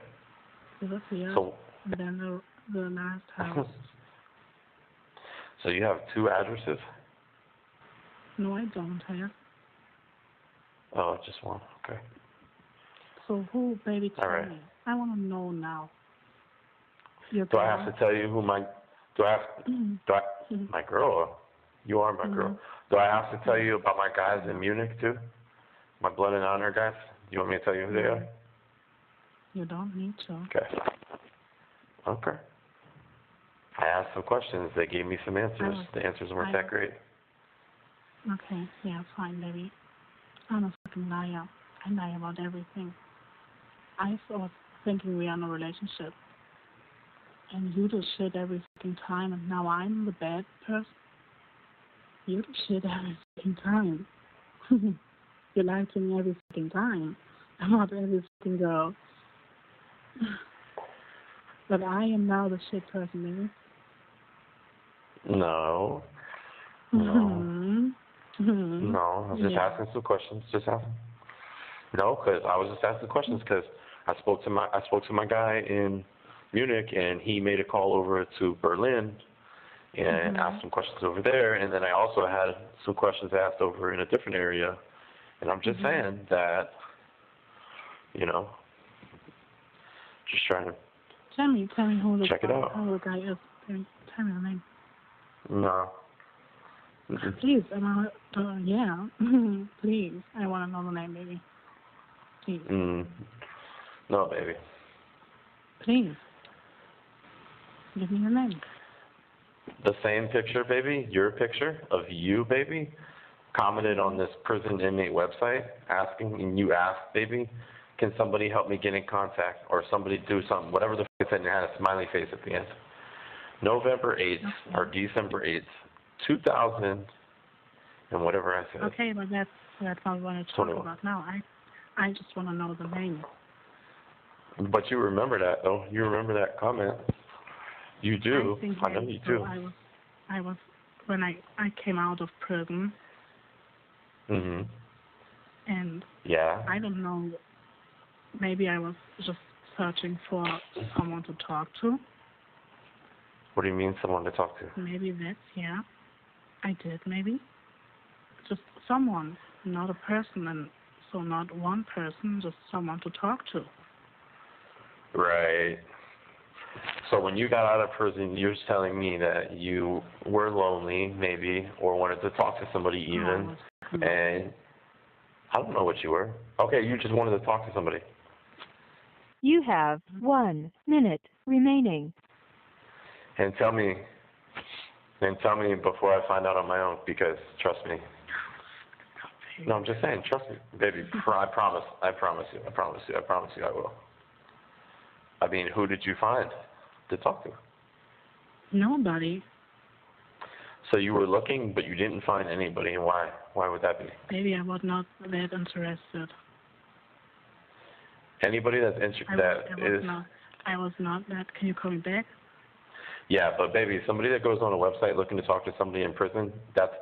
To the field. So, and then the last house. So you have two addresses? No, I don't have. Oh, just one. Okay. So who, baby, tell All right. me? I want to know now. Do I have to tell you who my... my girl? You are my girl. Do I have to tell you about my guys in Munich too? My blood and honor guys? You want me to tell you who they are? You don't need to. Okay. Okay. I asked some questions. They gave me some answers. The answers weren't that great. Okay, yeah, fine, baby. I'm a fucking liar. I lie about everything. I was thinking we are in a relationship. And you do shit every fucking time, and now I'm the bad person. You do shit every fucking time. You lie to me every fucking time. I'm not every fucking girl. But I am now the shit person, baby. No. No. No, I was just asking some questions. Just asking. No, because I was just asking questions because I spoke to my guy in Munich, and he made a call over to Berlin and asked some questions over there, and then I also had some questions asked over in a different area, and I'm just saying that, you know, just trying to tell me who the check it out. Who the guy is. Tell me the name. No. Please, yeah. Please, I want to know the name, baby. Please. No, baby. Please. Give me your name. The same picture, baby, your picture of you, baby, commented on this prison inmate website asking, and you asked, baby, can somebody help me get in contact or somebody do something, whatever the f*** it said, and it had a smiley face at the end. November 8th or December 8th, 2000 and whatever I said. Okay, but that's what I want to talk about now. I just want to know the name. But you remember that, though. You remember that comment. You do. I know you do. I was when I came out of prison. And I don't know. Maybe I was just searching for someone to talk to. What do you mean, someone to talk to? Maybe that's I did maybe. Just someone, not a person, and so not one person, just someone to talk to. Right. So when you got out of prison, you're telling me that you were lonely, maybe, or wanted to talk to somebody even, and I don't know what you were. Okay, you just wanted to talk to somebody. You have 1 minute remaining. And tell me before I find out on my own, because trust me. No, I'm just saying, trust me, baby. I promise you, I will. I mean, who did you find to talk to? Nobody. So you were looking, but you didn't find anybody, and why? Why would that be? Maybe I was not that interested. Anybody that's interested, I was not that. Can you call me back? Yeah, but baby, somebody that goes on a website looking to talk to somebody in prison, that's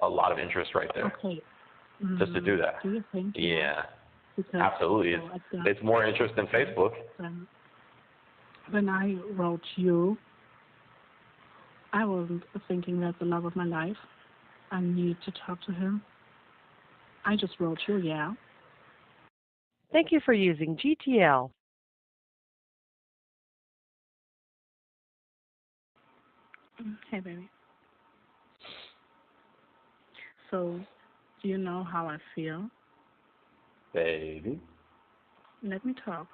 a lot of interest right there. Okay. Just to do that. Do you think? Yeah. Absolutely. It's more interest than Facebook. When I wrote you, I wasn't thinking that's the love of my life. I need to talk to him. I just wrote you, yeah. Thank you for using GTL. Hey, baby. So, do you know how I feel? Baby. Let me talk.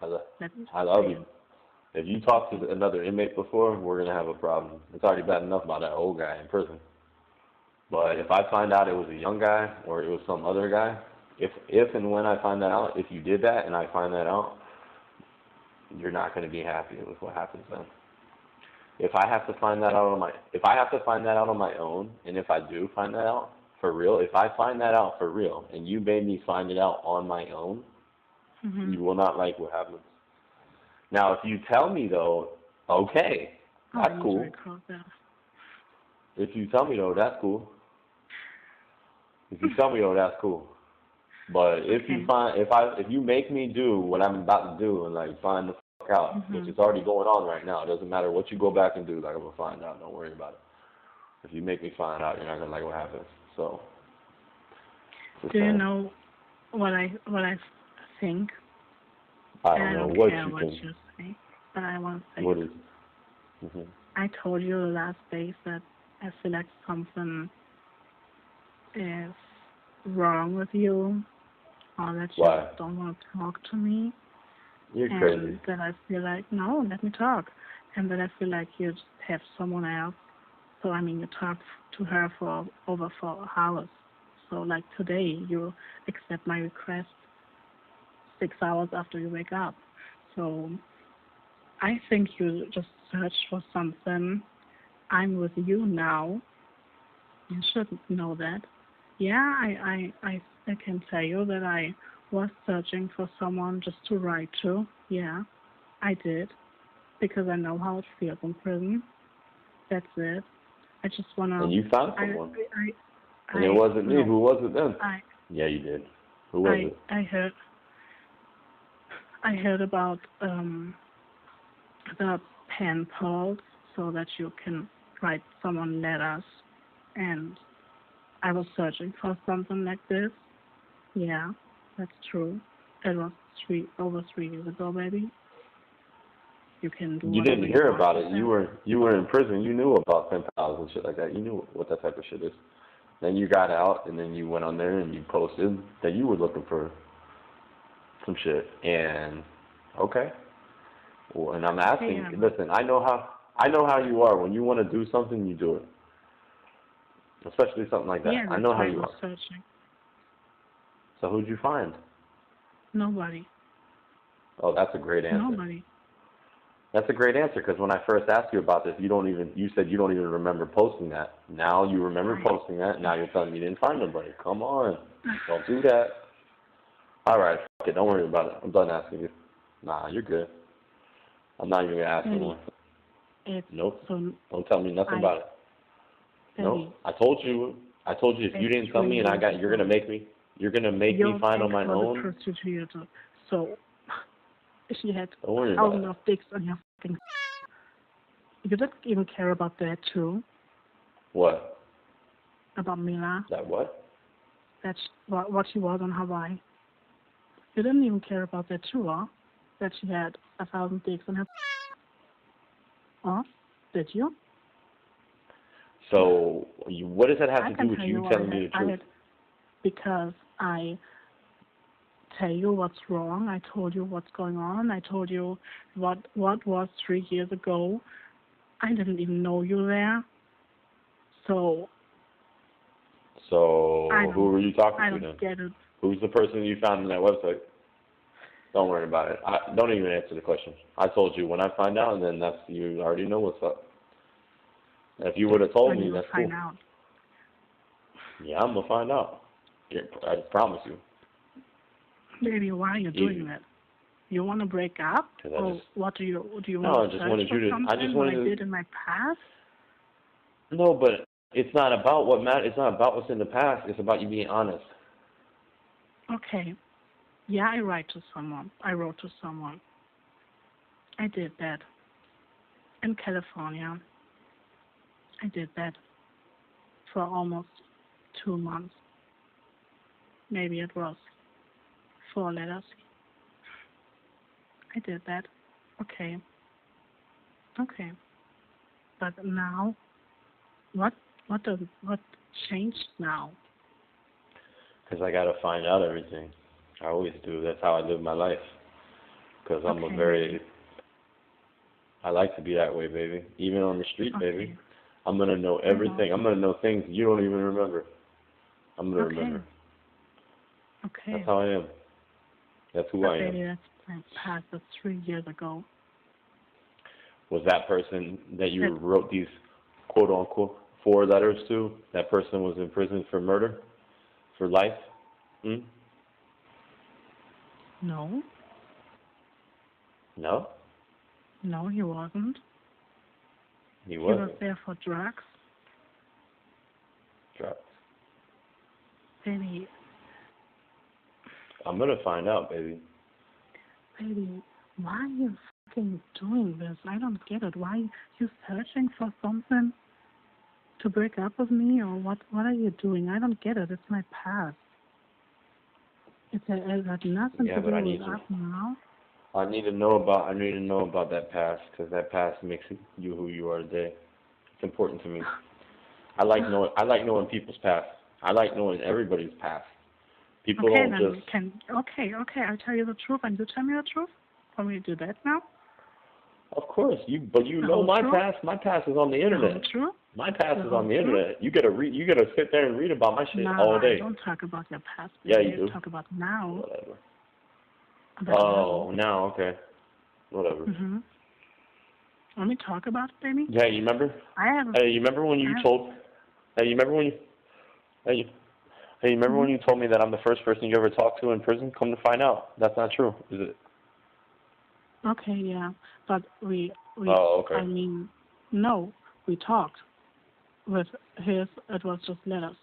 I love you. If you talk to another inmate before, we're going to have a problem. It's already bad enough about that old guy in prison. But if I find out it was a young guy or it was some other guy, if and when I find that out, if you did that and I find that out, you're not going to be happy with what happens then. If I have to find that out on my own, and if I do find that out for real, if I find that out for real and you made me find it out on my own, you will not like what happens. Now, if you tell me, though, okay, that's cool. If you tell me, though, that's cool. But if you make me do what I'm about to do and like find the fuck out, which is already going on right now, it doesn't matter what you go back and do, like I'm gonna find out. Don't worry about it. If you make me find out, you're not gonna like what happens. So. Do you know what I think? I don't know what you think. You say, but I want to say. What is? I told you the last days that I select something is wrong with you, or that you Why? don't want to talk to me. You're and crazy. then I feel like, no, let me talk. And then I feel like you have someone else. So, I mean, you talk to her for over 4 hours. So, like today, you accept my request 6 hours after you wake up. So, I think you just search for something. I'm with you now. You should know that. Yeah, I can tell you that I was searching for someone just to write to. Yeah, I did. Because I know how it feels in prison. That's it. I just want to... And you found someone. And it wasn't me. No. Who was it then? Yeah, you did. Who was it? I heard about the pen pals so that you can write someone letters. And I was searching for something like this. Yeah, that's true. It was over 3 years ago, baby. You can do. You didn't hear about it. You were in prison. You knew about pen pals and shit like that. You knew what that type of shit is. Then you got out, and then you went on there and you posted that you were looking for some shit. And okay, well, and I'm asking. Yeah. Listen, I know how you are. When you want to do something, you do it. Especially something like that. Yeah, I know how you was are. Searching. So who'd you find? Nobody. Oh, that's a great answer. Nobody. That's a great answer, because when I first asked you about this, you said you don't even remember posting that. Now you remember posting that. Now you're telling me you didn't find nobody. Come on. Don't do that. All right. Okay, don't worry about it. I'm done asking you. Nah, you're good. I'm not even going to ask anymore. Nope. So don't tell me nothing about it. Nope. I told you if you didn't tell me and you're going to make me find on my own. So she had don't worry thousands of dicks on your fucking... You didn't even care about that too. What? About Mila. That what? That's what she was on Hawaii. You didn't even care about that too, huh? That she had 1,000 dicks on her... Huh? Did you? So, what does that have to do with you telling me the truth? Because I tell you what's wrong. I told you what's going on. I told you what was 3 years ago. I didn't even know you there. So who were you talking to then? I don't get it. Who's the person you found on that website? Don't worry about it. Don't even answer the question. I told you when I find out, and then you already know what's up. If you would have told me, that's cool. Out. Yeah, I'm gonna find out. I promise you. Baby, why are you doing that? You want to break up? Or what do you want to I just wanted you to. I did in my past? No, but it's not about what matters. It's not about what's in the past. It's about you being honest. Okay. Yeah, I wrote to someone. I did that. In California. I did that for almost 2 months. Maybe it was 4 letters. I did that. Okay. But now, what changed now? Because I gotta find out everything. I always do. That's how I live my life. Because I'm I like to be that way, baby. Even on the street, baby. I'm gonna know everything. I'm gonna know things you don't even remember. I'm gonna remember. Okay. That's how I am. That's who I am. Baby, that's my past. That's 3 years ago. Was that person that you wrote these quote-unquote 4 letters to, that person was in prison for murder? For life? No. No? No, he wasn't. He wasn't? He was there for drugs. Drugs. Baby. I'm gonna find out, baby. Baby, why are you fucking doing this? I don't get it. Why are you searching for something to break up with me, or what are you doing? I don't get it. It's my past. It had nothing to do with us now. I need to know about that past, because that past makes you who you are today. It's important to me. I like knowing people's past. I like knowing everybody's past. People okay, don't just... Okay, I'll tell you the truth, and you tell me the truth? Want me to do that now? Of course, but you know my past. My past is on the internet. True? My past is on the internet. You gotta sit there and read about my shit all day. No, don't talk about your past. Yeah, you do. Talk about now. Whatever. Now, okay. Whatever. Mhm. Let me talk about it, baby. Yeah, you remember? Hey, you remember when you told? Hey, you remember when you? Hey, you remember when you told me that I'm the first person you ever talked to in prison? Come to find out, that's not true, is it? Okay, yeah, but we. Oh, okay. I mean, no, we talked. With his, it was just letters.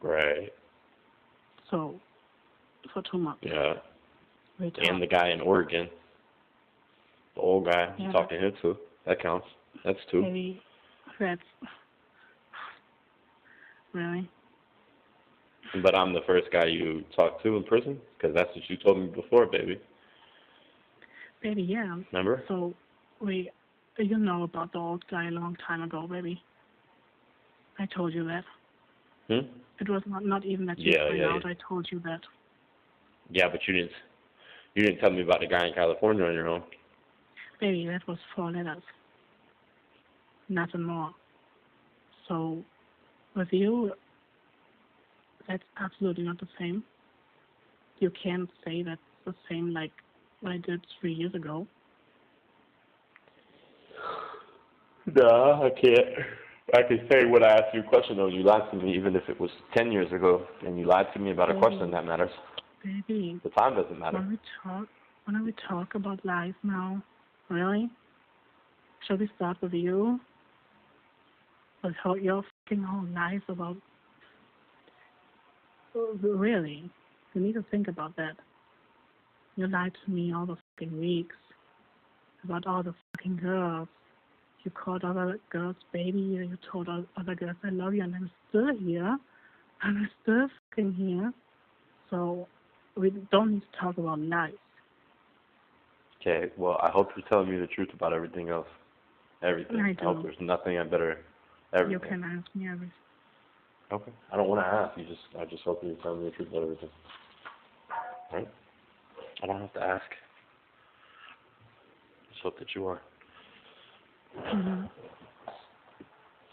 Right. So, for 2 months. Yeah. We talked. And the guy in Oregon, the old guy, you talked to him too. That counts. That's 2. Maybe that's really. But I'm the first guy you talked to in prison, because that's what you told me before, baby. Baby, yeah. Remember? So, you know about the old guy a long time ago, baby. I told you that. It was not even that you found out. I told you that. Yeah, but you didn't tell me about the guy in California on your own. Baby, that was 4 letters. Nothing more. So, with you, that's absolutely not the same. You can't say that's the same like what I did 3 years ago. No, I can't. I can say when I asked you a question, though, you lied to me, even if it was 10 years ago, and you lied to me about a question that matters. Baby. The time doesn't matter. When we talk about life now, really? Shall we start with you? With how you're fucking all nice about... Really? You need to think about that. You lied to me all the fucking weeks about all the fucking girls. You called other girls baby, you told other girls I love you, and I'm still here. I'm still fucking here. So, we don't need to talk about lies. Okay, well, I hope you're telling me the truth about everything else. Everything. I hope there's nothing better. Everything. You can ask me everything. Okay. I don't want to ask. I just hope you're telling me the truth about everything. Right? I don't have to ask. Just hope that you are. Mhm.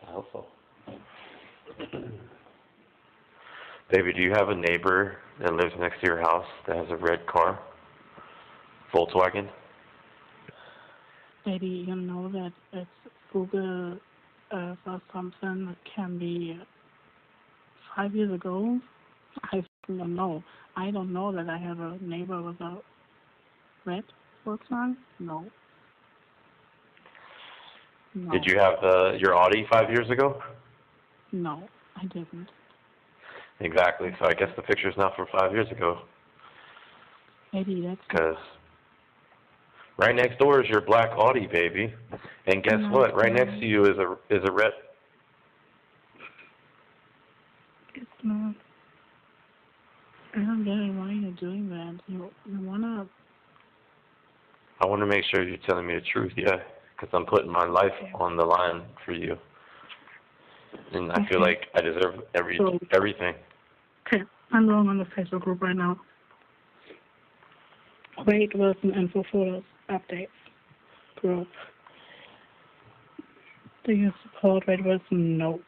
I hope so. Baby, do you have a neighbor that lives next to your house that has a red car? Volkswagen? Baby, you know that it's Google or something that can be 5 years ago. I don't know. I don't know that I have a neighbor with a red Volkswagen. No. Did you have your Audi 5 years ago? No, I didn't. Exactly. So I guess the picture's not from 5 years ago. Maybe that's... Because right next door is your black Audi, baby. And guess what? Right next to you is a red... It's not... I don't get it. Why are you doing that? You wanna... I want to make sure you're telling me the truth, yeah. Because I'm putting my life on the line for you. And I feel like I deserve everything. Okay, I'm going on the Facebook group right now. Wait, Wilson, info photos, updates, group. Do you support Wade Wilson? No.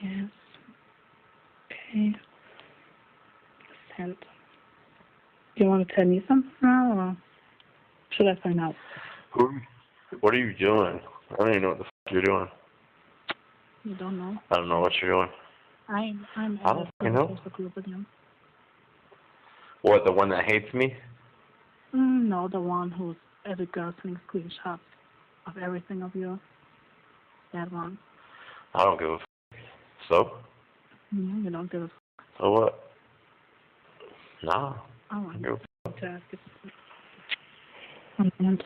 Yes. Okay. Sent. Do you want to tell me something now, or should I find out? What are you doing? I don't even know what the fuck you're doing. You don't know? I don't know what you're doing. I'm I don't fucking know. Facebook group again. What, the one that hates me? No, the one who's every girl sending screenshots of everything of you. That one. I don't give a f***. So? Yeah, you don't give a f***. So what? Nah. I want to ask you something.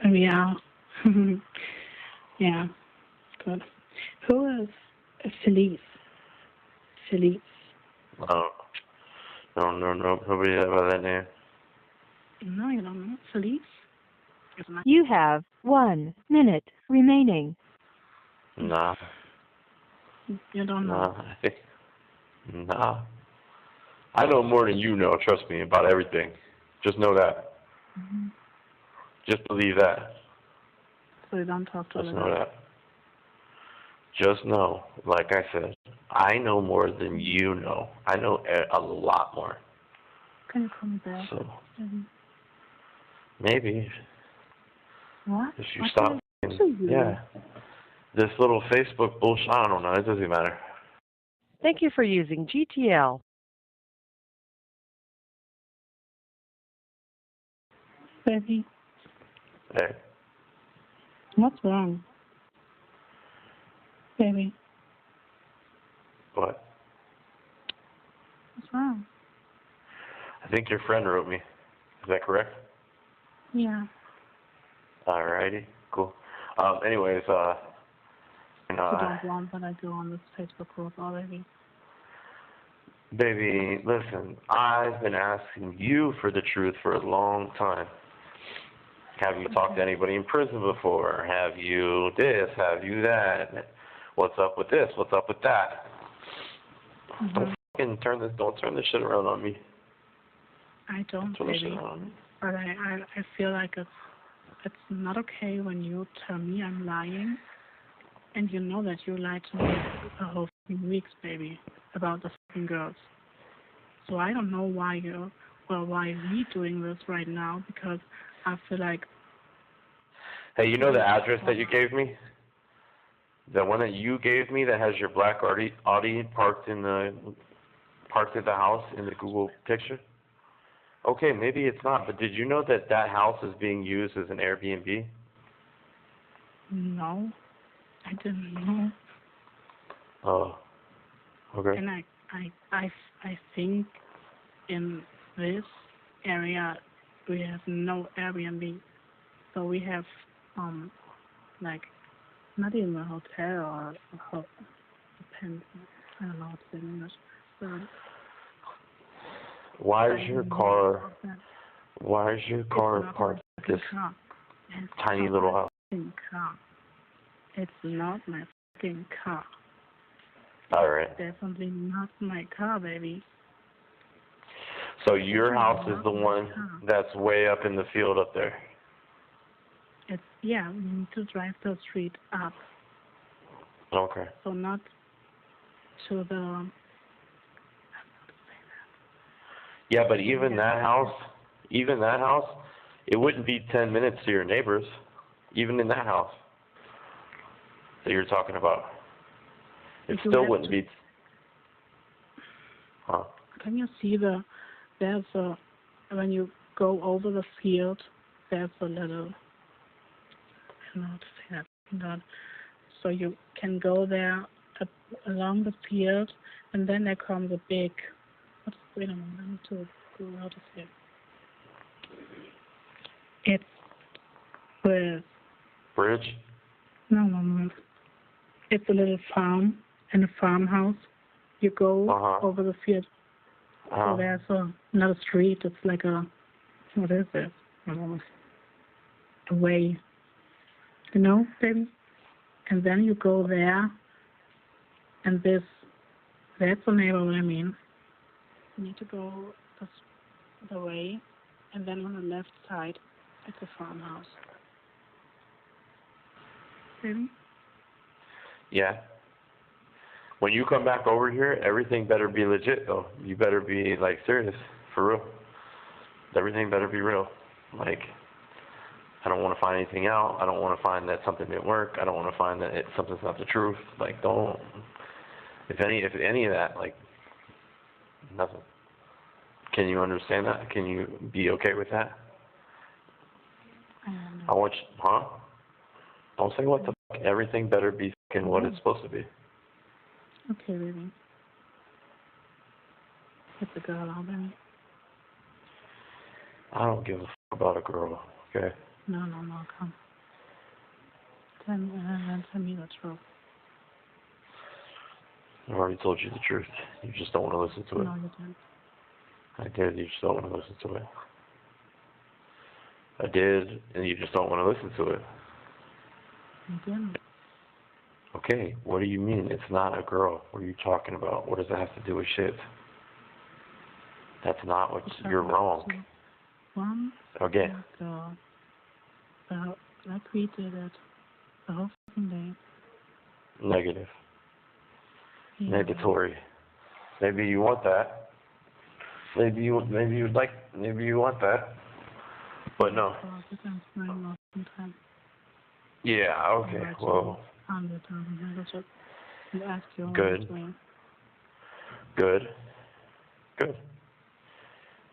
Yeah. Yeah. Good. Who is Felice? Felice. No, nobody by that name. No, you don't know. Felice? You have 1 minute remaining. Nah. You don't know. Nah. I know more than you know, trust me, about everything. Just know that. Mm-hmm. Just believe that. So you don't talk to Just know that. Just know, like I said, I know more than you know. I know a lot more. Can you call me back? So, maybe. What? If you stop. Yeah. This little Facebook bullshit, I don't know, it doesn't matter. Thank you for using GTL. Baby. Hey. What's wrong? Baby. What? What's wrong? I think your friend wrote me. Is that correct? Yeah. Alrighty, cool. Anyways, You don't want that I go on this Facebook group already. Baby, listen, I've been asking you for the truth for a long time. Have you talked to anybody in prison before? Have you this? Have you that? What's up with this? What's up with that? Don't turn this shit around on me. I don't, baby. But I feel like it's not okay when you tell me I'm lying, and you know that you lied to me the whole weeks, baby, about the fucking girls. So I don't know why why we doing this right now, because I feel like. Hey, you know the address that you gave me? The one that you gave me that has your black Audi parked at the house in the Google picture? Okay, maybe it's not, but did you know that that house is being used as an Airbnb? No, I didn't know. Oh, okay. And I think in this area we have no Airbnb, so we have like not even a hotel or a pen. I don't know what's in English. So Why is your car parked at this tiny little house? Car. It's not my fucking car. All right. It's definitely not my car, baby. So your house is the one that's way up in the field up there? We need to drive the street up. Okay. So not to the... Yeah, but even that house, it wouldn't be 10 minutes to your neighbors, even in that house that you're talking about. It still wouldn't be. Huh? Can you see when you go over the field, there's a little, I don't know how to say that. So you can go there along the field, and then there comes a big, wait a moment, I need to go out of here. It's with... Bridge? No. It's a little farm and a farmhouse. You go over the field. So there's not a street, it's like what is it? A way. You know, baby? And then you go there, and that's the neighborhood I mean. You need to go the way, and then on the left side, it's a farmhouse. Baby? Yeah. When you come back over here, everything better be legit, though. You better be, like, serious, for real. Everything better be real. Like, I don't want to find anything out. I don't want to find that something didn't work. I don't want to find that something's not the truth. Like, don't. If any of that, like, nothing. Can you understand that? Can you be okay with that? I want you, Don't say what the fuck. Everything better be fucking what it's supposed to be. Okay, baby. It's a girl, Albany. I don't give a fuck about a girl, okay? No, come. Tell me the truth. I've already told you the truth. You just don't want to listen to it. No, you didn't. I did. You just don't want to listen to it. I did, and you just don't want to listen to it. I didn't. Okay, what do you mean it's not a girl? What are you talking about? What does that have to do with shit? That's not what you're wrong. One Okay. girl, like we did it the whole fucking day. Negative. Yeah. Negatory. Maybe you want that. Maybe you want that. But no. Yeah, okay, well. Good. Good. Good.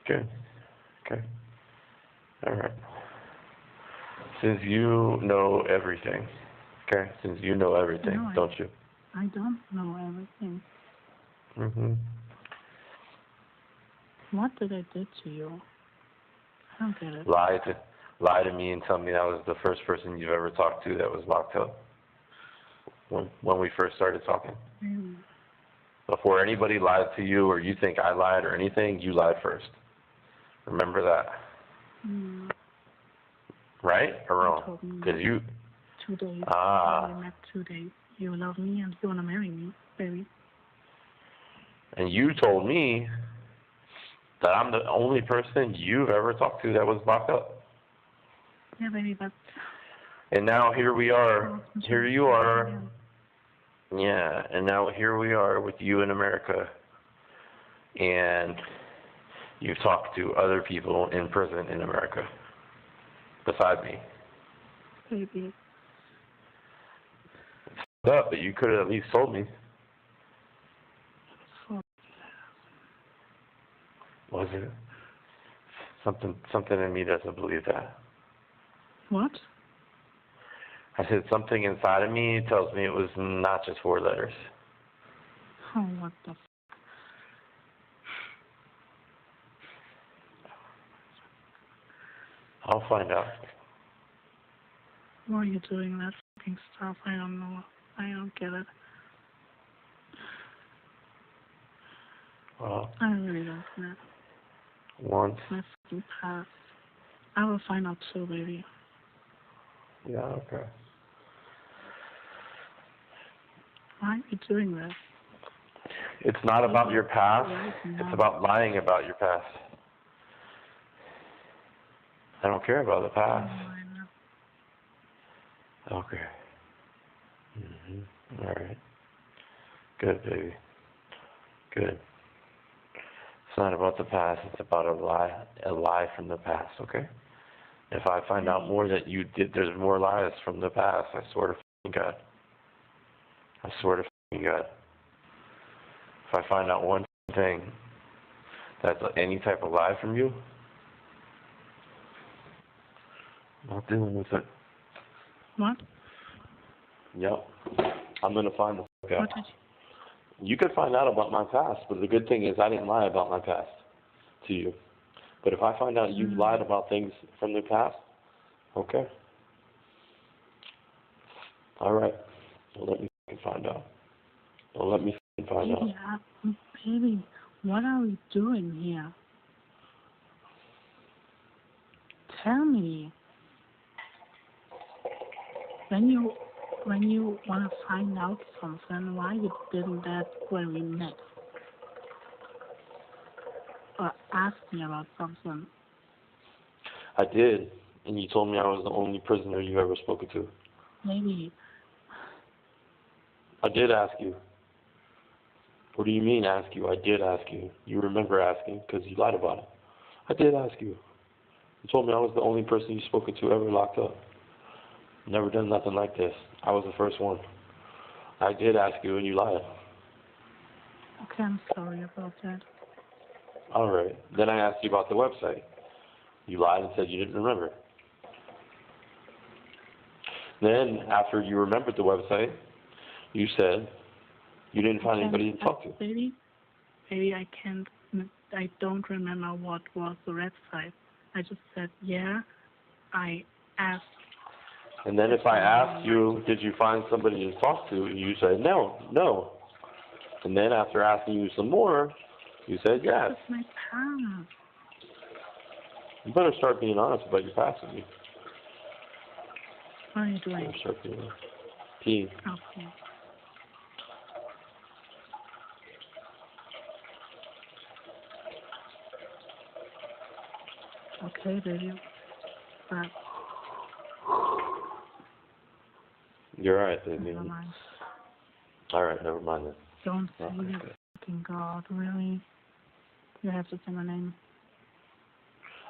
Good. Okay. Alright. Since you know everything, okay? Since you know everything, no, don't you? I don't know everything. Mm-hmm. What did I do to you? I don't get it. Lie to me and tell me I was the first person you've ever talked to that was locked up. When we first started talking. Really? Before anybody lied to you or you think I lied or anything, you lied first. Remember that. Mm. Right or wrong? Because you... 2 days. Ah. We met 2 days. You love me and you want to marry me, baby. And you told me that I'm the only person you've ever talked to that was locked up. Yeah, baby, but... And now here we are. Here you are. Yeah, and now here we are with you in America. And you've talked to other people in prison in America. Beside me. Baby. It's up, but you could have at least told me. Was it? Something in me doesn't believe that. What? I said something inside of me tells me it was not just 4 letters. Oh, what the f... I'll find out. Why are you doing that fucking stuff? I don't know. I don't get it. Well, I really don't get it. Once. My fucking past. I will find out too, baby. Yeah, okay. Why are you doing this? It's not about your past. It's about lying about your past. I don't care about the past. Okay. Mm-hmm. All right. Good, baby. Good. It's not about the past. It's about a lie from the past, okay? If I find out more that you did, there's more lies from the past, I swear to f***ing God. I swear to f***ing God. If I find out one thing that's any type of lie from you, I'm not dealing with it. What? Yep. I'm going to find the fuck out. What did You could find out about my past, but the good thing is I didn't lie about my past to you. But if I find out you've lied about things from the past, okay. All right. Well, let me find out. Well, let me find out. Yeah, baby, what are we doing here? Tell me. When you want to find out something, why you didn't that when we met? Or ask me about something. I did, and you told me I was the only prisoner you ever spoken to. Maybe. I did ask you. What do you mean ask you? I did ask you. You remember asking because you lied about it. I did ask you. You told me I was the only person you spoken to ever locked up. Never done nothing like this. I was the first one. I did ask you and you lied. Okay, I'm sorry about that. All right. Then I asked you about the website. You lied and said you didn't remember. Then, after you remembered the website, you said you didn't find anybody to talk to. Baby, I don't remember what was the website. I just said, yeah, I asked. And then if I asked you, did you find somebody to talk to, you said no. And then after asking you some more, you said yes. That's my past. You better start being honest about your past with me. What are you doing? Better start being honest. Peeing. Okay. Okay, baby. But you're alright, baby. never mind. Alright, never mind then. Don't say you fucking God, really? You have to say my name.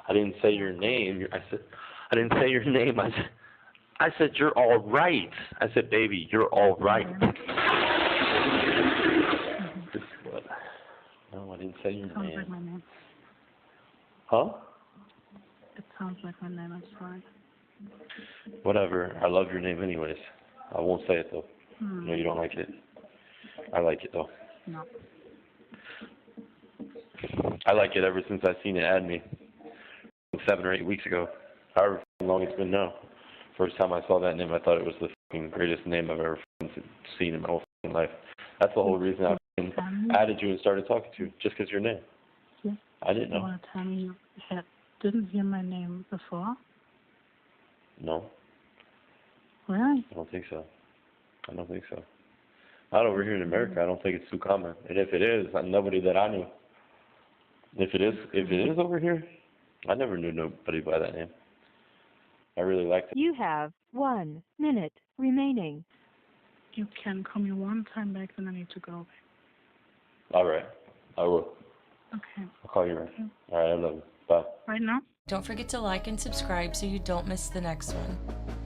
I didn't say your name. I didn't say your name. I said you're all right. I said, baby, you're all right. What? No, I didn't say your Sounds name. like my name. Huh? It sounds like my name. I'm sorry. Whatever. I love your name anyways. I won't say it though. No, you don't like it. I like it though. No. I like it ever since I seen it add me 7 or 8 weeks ago. However long it's been now. First time I saw that name, I thought it was the fucking greatest name I've ever seen in my whole life. That's the whole reason I added you and started talking to you, just because your name. Yeah. I didn't know. You want to tell me you didn't hear my name before? No. Really? I don't think so. I don't think so. Not over here in America. I don't think it's too common. And if it is, nobody that I knew. If it is over here, I never knew nobody by that name. I really liked it. You have 1 minute remaining. You can call me one time back, then I need to go. All right. I will. Okay. I'll call you right. All right. I love you. Bye. Right now? Don't forget to like and subscribe so you don't miss the next one.